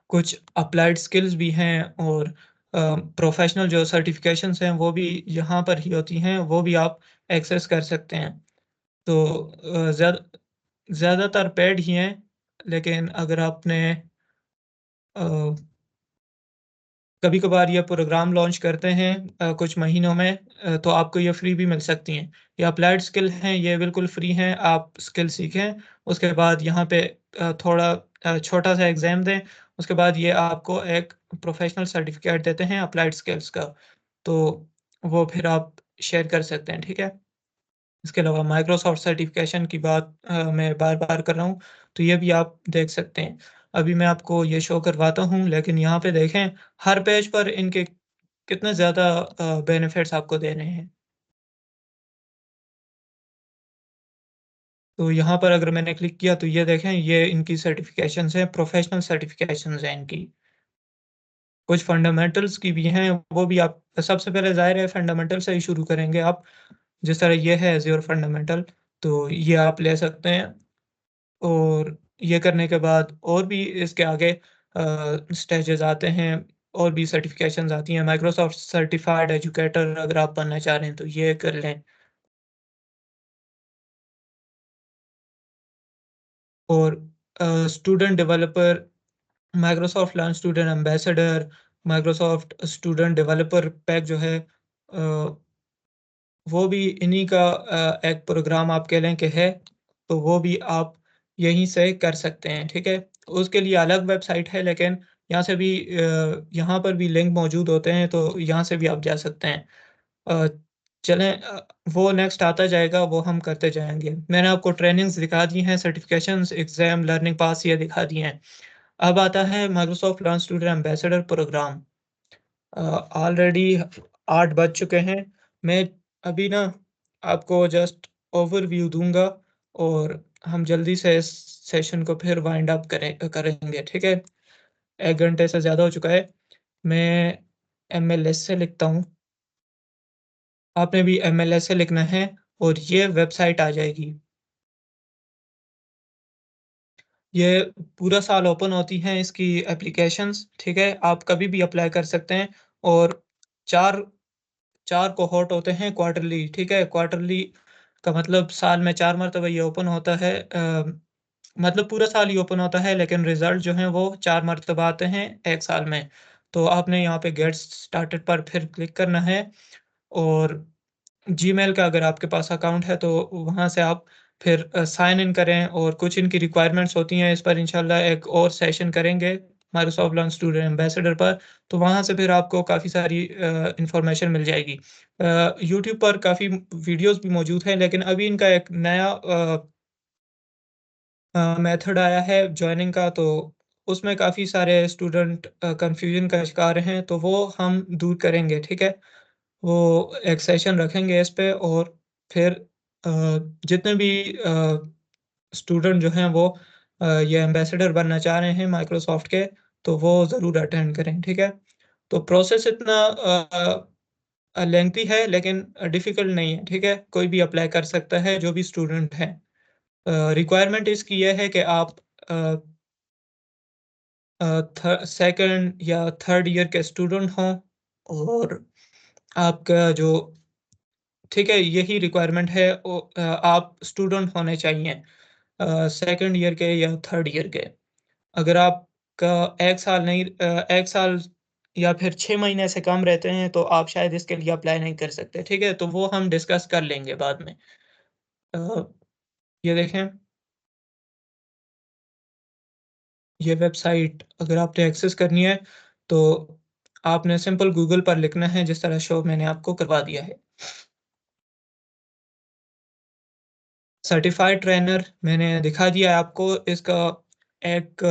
कुछ अप्लाइड स्किल्स भी हैं और प्रोफ़ेशनल जो सर्टिफ़िकेशंस हैं, वो भी यहाँ पर ही होती हैं, वो भी आप एक्सेस कर सकते हैं। तो ज़्यादातर पेड ही हैं, लेकिन अगर आपने अ कभी-कभार ये प्रोग्राम लॉन्च करते हैं कुछ महीनों में, तो आपको ये फ्री भी मिल सकती हैं। ये अप्लाइड स्किल हैं, ये बिल्कुल फ्री हैं, आप स्किल सीखें, उसके बाद यहाँ पे थोड़ा छोटा-सा एग्ज़ाम दें, उसके बाद ये आपको एक प्रोफ़ेशनल सर्टिफ़िकेट देते हैं अप्लाइड स्किल्स का, तो वो फिर आप शेयर कर सकते हैं, ठीक है? इसके अलावा माइक्रोसॉफ्ट सर्टिफ़िकेशन की बात मैं बार-बार कर रहा हूँ, तो ये भी आप देख सकते हैं। अभी मैं आपको ये शो करवाता हूँ, लेकिन यहाँ पे देखें, हर पेज पर इनके कितने ज़्यादा बेनिफिट्स आपको दे रहे हैं। तो यहाँ पर अगर मैंने क्लिक किया तो ये देखें, ये इनकी सर्टिफ़िकेशंस हैं, प्रोफ़ेशनल सर्टिफ़िकेशंस हैं इनकी। कुछ फंडामेंटल्स की भी हैं, वो भी आप सबसे पहले ज़ाहिर है फंडामेंटल से ही शुरू करेंगे आप। जिस तरह ये है एज़्योर फंडामेंटल, तो ये आप ले सकते हैं। और ये करने के बाद और भी इसके आगे स्टेजेस आते हैं, और भी सर्टिफ़िकेशंस आती हैं। माइक्रोसॉफ्ट सर्टिफ़ाइड एजुकेटर अगर आप बनना चाह रहे हैं तो ये कर लें। और student developer, Microsoft learn student ambassador, Microsoft student developer pack जो है, वो भी इन्हीं का एक प्रोग्राम आप कह लें कि है, तो वो भी आप यहीं से कर सकते हैं, ठीक है? उसके लिए अलग वेबसाइट है, लेकिन यहाँ से भी यहाँ पर भी लिंक मौजूद होते हैं, तो यहाँ से भी आप जा सकते हैं। अ, चलें, वो नेक्स्ट आता जाएगा, वो हम करते जाएँगे। मैंने आपको ट्रेनिंग्स दिखा दी हैं, सर्टिफ़िकेशंस, एग्ज़ाम, लर्निंग पास ये दिखा दिए हैं। अब आता है Microsoft learn student ambassador program. Uh, already 8 बज चुके हैं। मैं अभी ना आपको जस्ट ओवरव्यू दूँगा और हम जल्दी से इस सेशन को फिर वाइंड अप करेंगे, ठीक है? 1 घंटे से ज़्यादा हो चुका है। मैं एमएलएस से लिखता हूँ, आपने भी एमएलएस से लिखना है और ये वेबसाइट आ जाएगी। ये पूरा साल ओपन होती हैं इसकी एप्लीकेशंस, ठीक है? आप कभी भी अप्लाई कर सकते हैं और 4 4 कोहॉर्ट होते हैं क्वार्टरली, ठीक है? क्वार्टरली का मतलब साल में 4 मर्तबा ये ओपन होता है, मतलब पूरा साल ही ओपन होता है, लेकिन रिज़ल्ट जो हैं वो 4 मर्तबा आते हैं 1 साल में। तो आपने यहाँ पे गेट स्टार्टेड पर फिर क्लिक करना है और जीमेल का अगर आपके पास अकाउंट है तो वहाँ से आप फिर साइन इन करें और कुछ इनकी रिक्वायरमेंट्स होती हैं। इस पर इंशाल्लाह एक और सेशन करेंगे माइक्रोसॉफ्ट लर्न स्टूडेंट एम्बेसडर पर, तो वहाँ से फिर आपको काफ़ी सारी इन्फॉर्मेशन मिल जाएगी। यूट्यूब पर काफ़ी वीडियोज़ भी मौजूद हैं, लेकिन अभी इनका एक नया मेथड आया है जॉइनिंग का, तो उसमें काफ़ी सारे स्टूडेंट कन्फ्यूजन का शिकार हैं, तो वो हम दूर करेंगे, ठीक है? वो एक सेशन रखेंगे इस पे और फिर अ, जितने भी स्टूडेंट जो हैं वो ये एम्बेसडर बनना चाह रहे हैं माइक्रोसॉफ्ट के, तो वो ज़रूर अटेंड करें, ठीक है? तो प्रोसेस इतना लेंथी है लेकिन डिफ़िकल्ट नहीं है, ठीक है? कोई भी अप्लाई कर सकता है जो भी स्टूडेंट है। रिक्वायरमेंट इसकी ये है कि आप अ अ, थ सेकंड या थर्ड ईयर के स्टूडेंट हों और आपका जो ठीक है, यही रिक्वायरमेंट है आप स्टूडेंट होने चाहिए सेकंड ईयर के या थर्ड ईयर के। अगर आपका 1 साल नहीं 1 साल या फिर 6 महीने से कम रहते हैं, तो आप शायद इसके लिए अप्लाई नहीं कर सकते, ठीक है? तो वो हम डिस्कस कर लेंगे बाद में। अ, ये देखें, ये वेबसाइट अगर आपने एक्सेस करनी है, तो आपने सिंपल गूगल पर लिखना है, जिस तरह शो मैंने आपको करवा दिया है। सर्टिफ़ाइड ट्रेनर मैंने दिखा दिया है आपको, इसका एक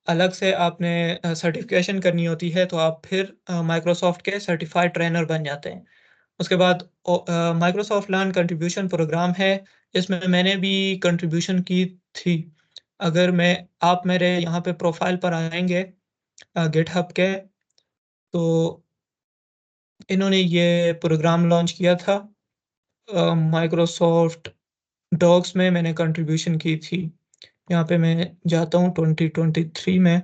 अलग से आपने सर्टिफ़िकेशन करनी होती है, तो आप फिर माइक्रोसॉफ्ट के सर्टिफ़ाइड ट्रेनर बन जाते हैं। उसके बाद माइक्रोसॉफ्ट लर्न कंट्रीब्यूशन प्रोग्राम है, इसमें मैंने भी कंट्रीब्यूशन की थी। अगर मैं आप मेरे यहाँ पे प्रोफ़ाइल पर आएँगे गिटहब के, तो इन्होंने ये प्रोग्राम लॉन्च किया था माइक्रोसॉफ्ट डॉक्स में मैंने कंट्रीब्यूशन की थी। यहाँ पे मैं जाता हूँ 2023 में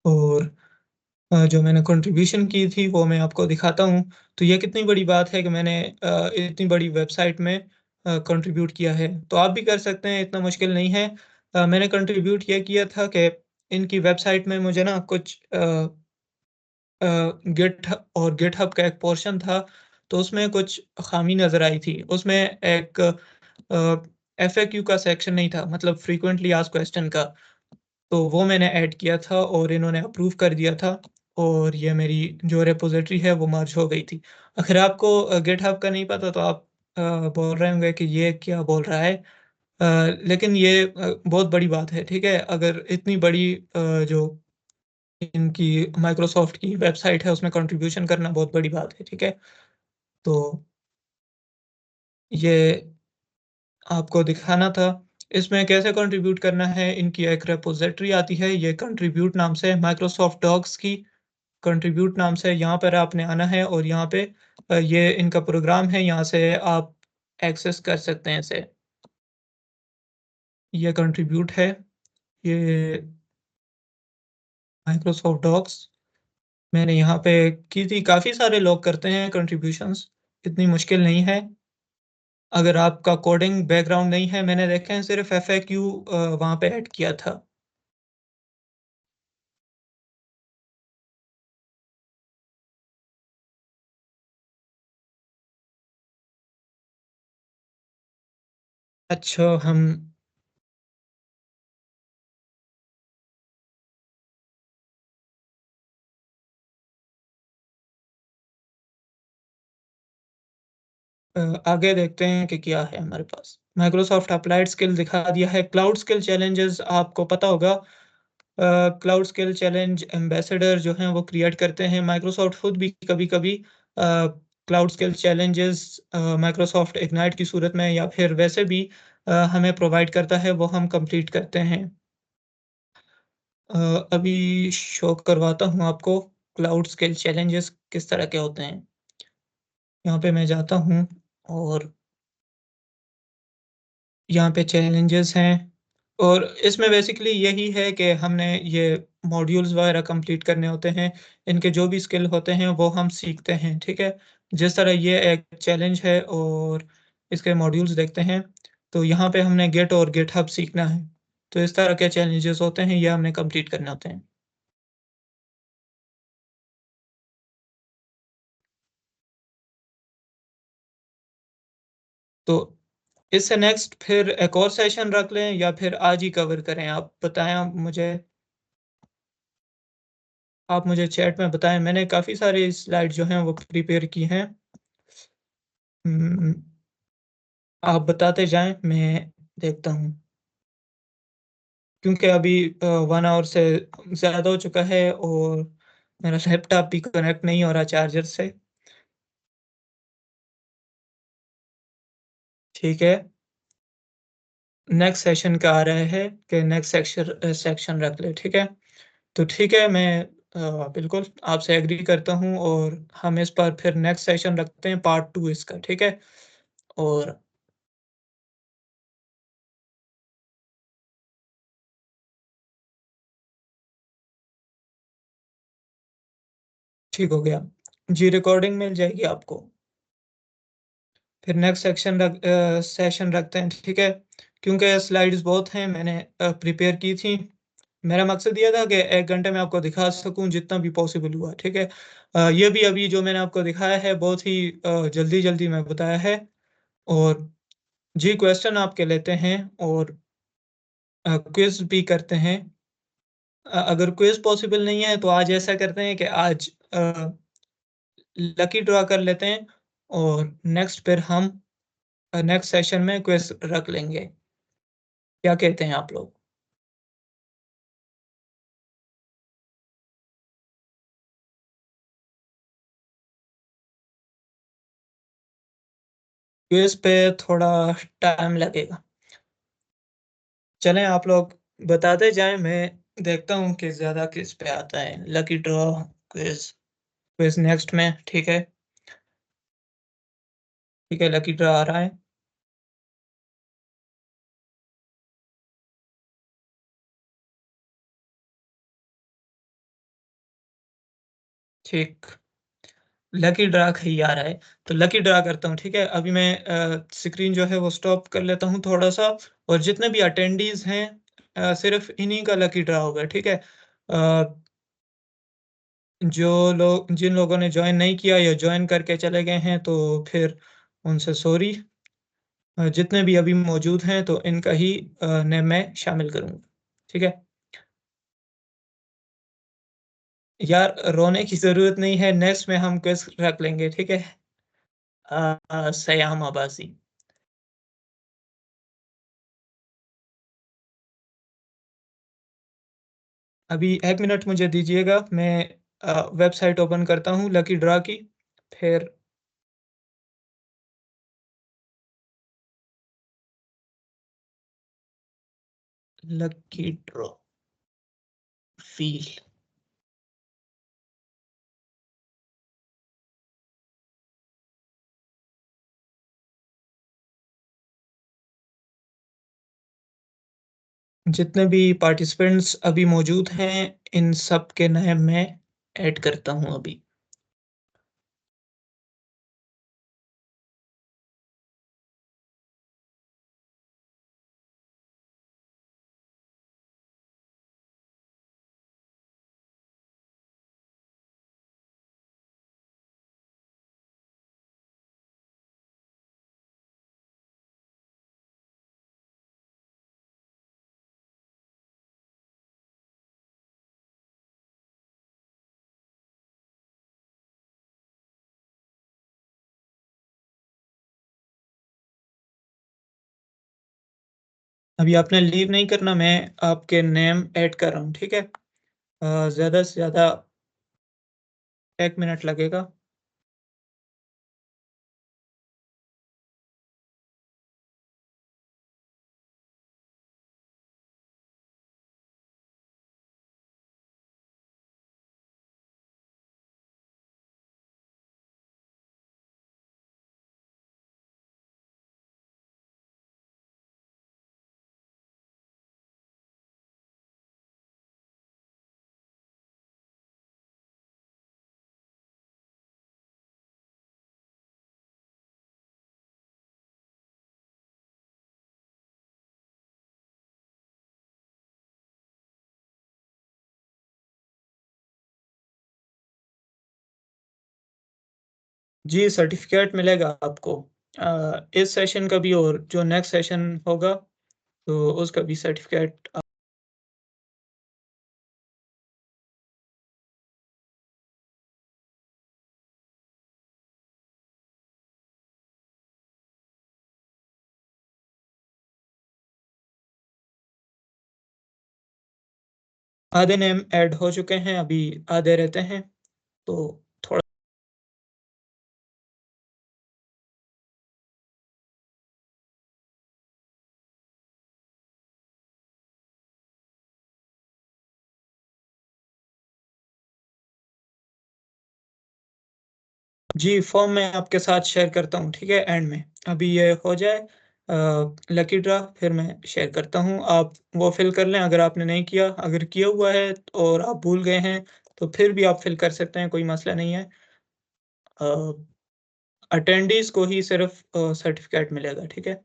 और जो मैंने कंट्रीब्यूशन की थी वो मैं आपको दिखाता हूँ। तो ये कितनी बड़ी बात है कि मैंने इतनी बड़ी वेबसाइट में कंट्रीब्यूट किया है। तो आप भी कर सकते हैं, इतना मुश्किल नहीं है। मैंने कंट्रीब्यूट ये किया था कि इनकी वेबसाइट में मुझे ना कुछ अ, गिट और गिटहब का एक पोर्शन था, तो उसमें कुछ ख़ामी नज़र आई थी। उसमें एक एफएक्यू का सेक्शन नहीं था, मतलब फ्रीक्वेंटली आस्क्ड क्वेश्चन का। तो वो मैंने ऐड किया था और इन्होंने अप्रूव कर दिया था और ये मेरी जो रिपॉज़िटरी है वो मर्ज हो गई थी। अगर आपको गिटहब का नहीं पता तो आप बोल रहे होंगे कि ये क्या बोल रहा है? लेकिन ये बहुत बड़ी बात है, ठीक है? अगर इतनी बड़ी जो इनकी माइक्रोसॉफ्ट की वेबसाइट है उसमें कंट्रीब्यूशन करना बहुत बड़ी बात है, ठीक है? तो ये आपको दिखाना था। इसमें कैसे कंट्रीब्यूट करना है, इनकी एक रिपॉज़िटरी आती है, ये कंट्रीब्यूट नाम से माइक्रोसॉफ्ट डॉक्स की कंट्रीब्यूट नाम से यहाँ पर आपने आना है और यहाँ पे ये इनका प्रोग्राम है, यहाँ से आप एक्सेस कर सकते हैं इसे। ये कंट्रीब्यूट है, ये माइक्रोसॉफ्ट डॉक्स मैंने यहाँ पे की थी, काफ़ी सारे लोग करते हैं कंट्रीब्यूशंस, इतनी मुश्किल नहीं है। अगर आपका कोडिंग बैकग्राउंड नहीं है, मैंने देखे हैं सिर्फ़ एफएक्यू वहाँ पे ऐड किया था। अच्छा, हम आगे देखते हैं कि क्या है हमारे पास। माइक्रोसॉफ्ट अप्लाइड स्किल दिखा दिया है, क्लाउड स्किल चैलेंजेज़ आपको पता होगा क्लाउड स्किल चैलेंज एम्बेसडर जो हैं वो क्रिएट करते हैं। माइक्रोसॉफ्ट खुद भी कभी-कभी cloud skill challenges Microsoft ignite की सूरत में या फिर वैसे भी हमें प्रोवाइड करता है, वो हम कंप्लीट करते हैं। अ, अभी शो करवाता हूँ आपको क्लाउड स्किल चैलेंजेज़ किस तरह के होते हैं। यहाँ पे मैं जाता हूँ और यहाँ पे चैलेंजेस हैं और इसमें बेसिकली यही है कि हमने ये मॉड्यूल्स वगैरह कंप्लीट करने होते हैं। इनके जो भी स्किल होते हैं वो हम सीखते हैं, ठीक है? जिस तरह ये एक चैलेंज है और इसके मॉड्यूल्स देखते हैं, तो यहाँ पे हमने गिट और गिटहब सीखना है। तो इस तरह के चैलेंजेस होते हैं, ये हमने कंप्लीट करने होते हैं। तो इससे नेक्स्ट फिर एक और सेशन रख लें या फिर आज ही कवर करें? आप बताएँ आप मुझे चैट में बताएँ, मैंने काफ़ी सारी स्लाइड जो हैं वो प्रिपेयर की हैं। उम, आप बताते जाएँ, मैं देखता हूँ। क्योंकि अभी 1 आवर से ज़्यादा हो चुका है और मेरा लैपटॉप भी कनेक्ट नहीं हो रहा चार्जर से। ठीक है, नेक्स्ट सेशन का आ रहा है कि नेक्स्ट सेक्शन रख लें, ठीक है? तो ठीक है, मैं बिल्कुल, आपसे एग्री करता हूँ और हम इस पर फिर नेक्स्ट सेशन रखते हैं पार्ट 2 इसका, ठीक है? और ठीक हो गया। जी, रिकॉर्डिंग मिल जाएगी आपको। फिर नेक्स्ट सेशन रखते हैं, ठीक है? क्योंकि स्लाइड्स बहुत हैं, मैंने प्रिपेयर की थी। मेरा मकसद ये था कि 1 घंटे में आपको दिखा सकूँ जितना भी पॉसिबल हुआ, ठीक है? ये भी अभी जो मैंने आपको दिखाया है बहुत ही जल्दी-जल्दी में बताया है और जी, क्वेश्चन आपके लेते हैं और क्विज़ भी करते हैं। अगर क्विज़ पॉसिबल नहीं है तो आज ऐसा करते हैं कि आज लकी ड्रॉ कर लेते हैं और नेक्स्ट फिर हम नेक्स्ट सेशन में क्विज़ रख लेंगे। क्या कहते हैं आप लोग? क्विज़ पे थोड़ा टाइम लगेगा। चलें आप लोग बताते जाएँ, मैं देखता हूँ कि ज़्यादा किस पे आता है। Lucky draw, quiz, quiz next में, ठीक है? ठीक है, लकी ड्रॉ आ रहा है। ठीक, लकी ड्रॉ ही आ रहा है, तो लकी ड्रॉ करता हूँ, ठीक है? अभी मैं स्क्रीन जो है वो स्टॉप कर लेता हूँ थोड़ा-सा और जितने भी अटेंडीज़ हैं सिर्फ़ इन्हीं का लकी ड्रॉ होगा, ठीक है? जो लोग जिन लोगों ने जॉइन नहीं किया या जॉइन करके चले गए हैं, तो फिर उनसे सॉरी। जितने भी अभी मौजूद हैं, तो इनका ही नेम मैं शामिल करूँगा, ठीक है? यार, रोने की ज़रूरत नहीं है, नेक्स्ट में हम क्विज़ रख लेंगे, ठीक है? सयाम अब्बासी। अभी 1 मिनट मुझे दीजिएगा, मैं वेबसाइट ओपन करता हूँ लकी ड्रॉ की, फिर लकी ड्रॉ फ़ील जितने भी पार्टिसिपेंट्स अभी मौजूद हैं, इन सब के नेम मैं ऐड करता हूँ अभी। अभी आपने लीव नहीं करना, मैं आपके नेम ऐड कर रहा हूँ, ठीक है? ज़्यादा से ज़्यादा 1 मिनट लगेगा। जी, सर्टिफ़िकेट मिलेगा आपको। इस सेशन का भी और जो नेक्स्ट सेशन होगा, तो उसका भी सर्टिफ़िकेट आधे नेम ऐड हो चुके हैं, अभी आधे रहते हैं, तो थोड़ा जी, फॉर्म मैं आपके साथ शेयर करता हूँ, ठीक है? एंड में। अभी ये हो जाए लकी ड्रॉ फिर मैं शेयर करता हूँ। आप वो फ़िल कर लें अगर आपने नहीं किया। अगर किया हुआ है और आप भूल गए हैं, तो फिर भी आप फ़िल कर सकते हैं, कोई मसला नहीं है। अ, अटेंडीज़ को ही सिर्फ़ सर्टिफ़िकेट मिलेगा, ठीक है?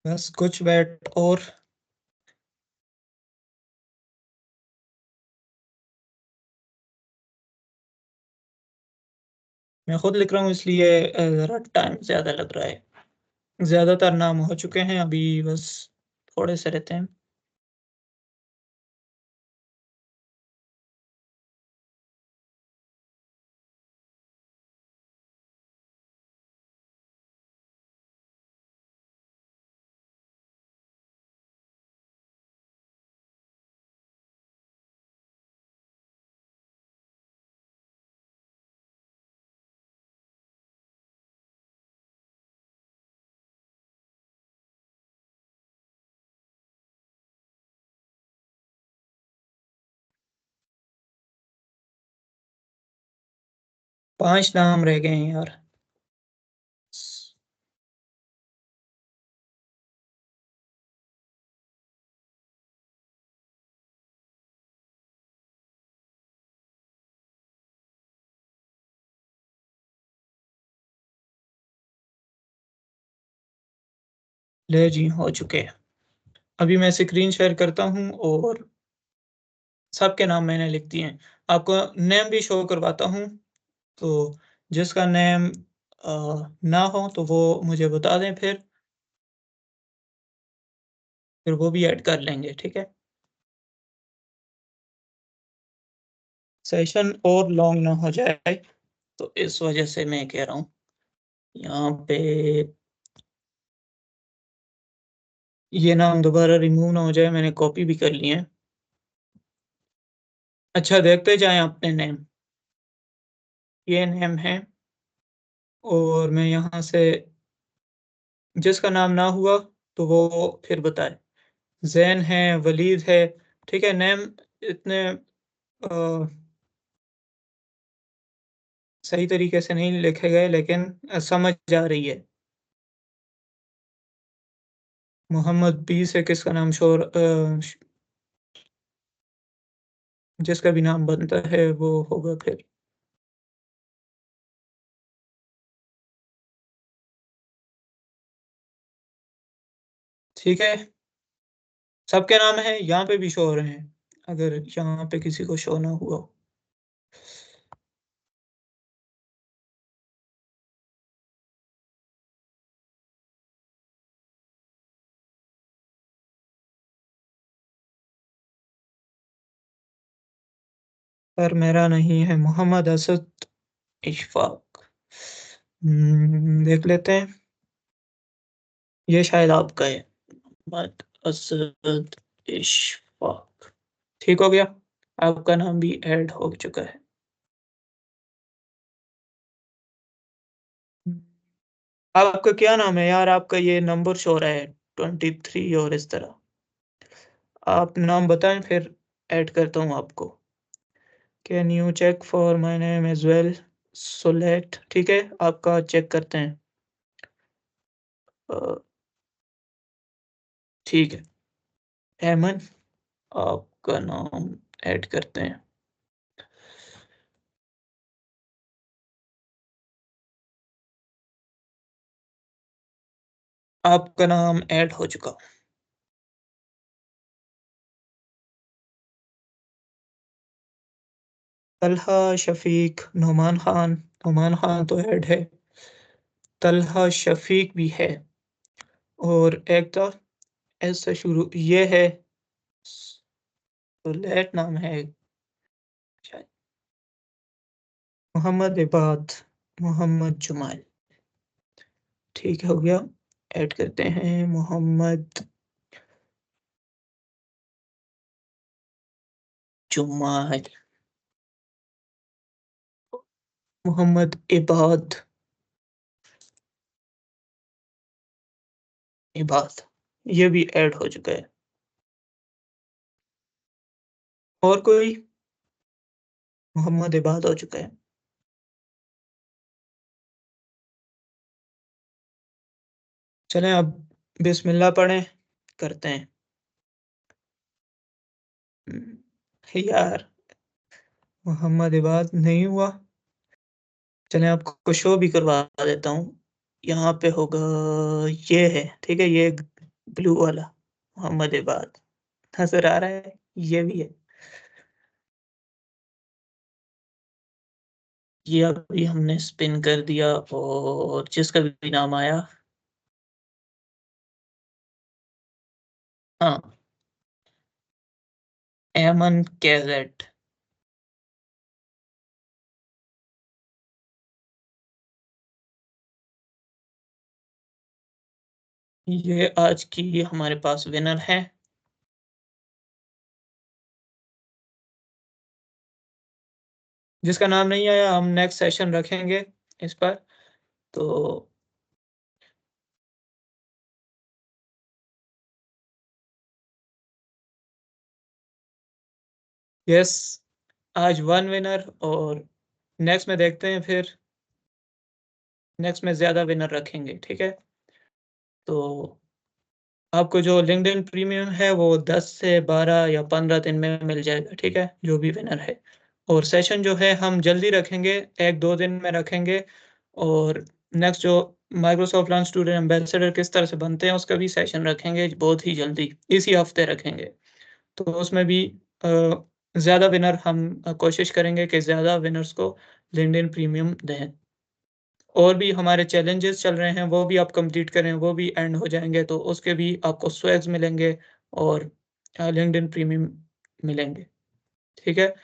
बस कुछ वेट और मैं खुद लिख रहा हूँ इसलिए ज़रा टाइम ज़्यादा लग रहा है। ज़्यादातर नाम हो चुके हैं, अभी बस थोड़े से रहते हैं। 5 नाम रह गए हैं यार। ले जी, हो चुके हैं। अभी मैं स्क्रीन शेयर करता हूँ और सबके नाम मैंने लिख दिए हैं। आपको नेम भी शो करवाता हूँ, तो जिसका नेम ना हो तो वो मुझे बता दें फिर वो भी ऐड कर लेंगे, ठीक है? सेशन और लॉन्ग ना हो जाए, तो इस वजह से मैं कह रहा हूँ, यहाँ पे ये नाम दोबारा रिमूव ना हो जाए, मैंने कॉपी भी कर लिए हैं। अच्छा, देखते जाएँ अपने नेम। ये नेम है और मैं यहाँ से जिसका नाम ना हुआ, तो वो फिर बताए। ज़ैन है, वलीद है, ठीक है? नेम इतने सही तरीके से नहीं लिखे गए लेकिन समझ आ रही है। मोहम्मद बी से किसका नाम जिसका भी नाम बनता है वो होगा फिर। ठीक है? सबके नाम हैं, यहाँ पे भी शो हो रहे हैं, अगर यहाँ पे किसी को शो ना हुआ हो। पर मेरा नहीं है, मोहम्मद असद इशफाक। देख लेते हैं, ये शायद आपका है। मोहम्मद असद इशफाक। ठीक हो गया? आपका नाम भी ऐड हो चुका है। आपका क्या नाम है यार? आपका ये नंबर शो हो रहा है 23 और इस तरह। आप नाम बताएँ फिर ऐड करता हूँ आपको। Can you check for my name as well? सोलेट ठीक है, आपका चेक करते हैं। अ, ठीक है, ऐमन आपका नाम ऐड करते हैं। आपका नाम ऐड हो चुका। तलहा, शफ़ीक, नुमान खान तो ऐड है। तलहा, शफ़ीक भी है और एक तो एस से शुरू ये है, तो लेट नाम है शायद मोहम्मद इबाद, मोहम्मद जुमाल। ठीक है, हो गया। ऐड करते हैं मोहम्मद जुमाल, मोहम्मद इबाद, इबाद, ये भी ऐड हो चुका है। और कोई? मोहम्मद इबाद हो चुका है। चलें अब बिस्मिल्लाह पढ़ें, करते हैं। यार, मोहम्मद इबाद नहीं हुआ। चलें आपको शो भी करवा देता हूँ। यहाँ पे होगा, ये है, ठीक है, ये ब्लू वाला मोहम्मद इबाद नज़र आ रहा है, ये भी है। ये अभी हमने स्पिन कर दिया और जिसका भी नाम आया, हाँ, एमन कैजेट। ये आज की हमारे पास विनर है। जिसका नाम नहीं आया हम नेक्स्ट सेशन रखेंगे इस पर। तो यस, आज 1 विनर और नेक्स्ट में देखते हैं फिर, नेक्स्ट में ज़्यादा विनर रखेंगे, ठीक है? तो आपको जो लिंक्डइन प्रीमियम है वो 10 से 12 या 15 दिन में मिल जाएगा, ठीक है? जो भी विनर है। और सेशन जो है हम जल्दी रखेंगे, 1-2 दिन में रखेंगे और नेक्स्ट जो माइक्रोसॉफ्ट लर्न स्टूडेंट एम्बेसडर किस तरह से बनते हैं उसका भी सेशन रखेंगे बहुत ही जल्दी, इसी हफ्ते रखेंगे। तो उसमें भी ज़्यादा विनर हम कोशिश करेंगे कि ज़्यादा विनर्स को लिंक्डइन प्रीमियम दें। और भी हमारे चैलेंजेस चल रहे हैं, वो भी आप कंप्लीट करें, वो भी एंड हो जाएँगे, तो उसके भी आपको स्वैग्स मिलेंगे और लिंक्डइन प्रीमियम मिलेंगे, ठीक है?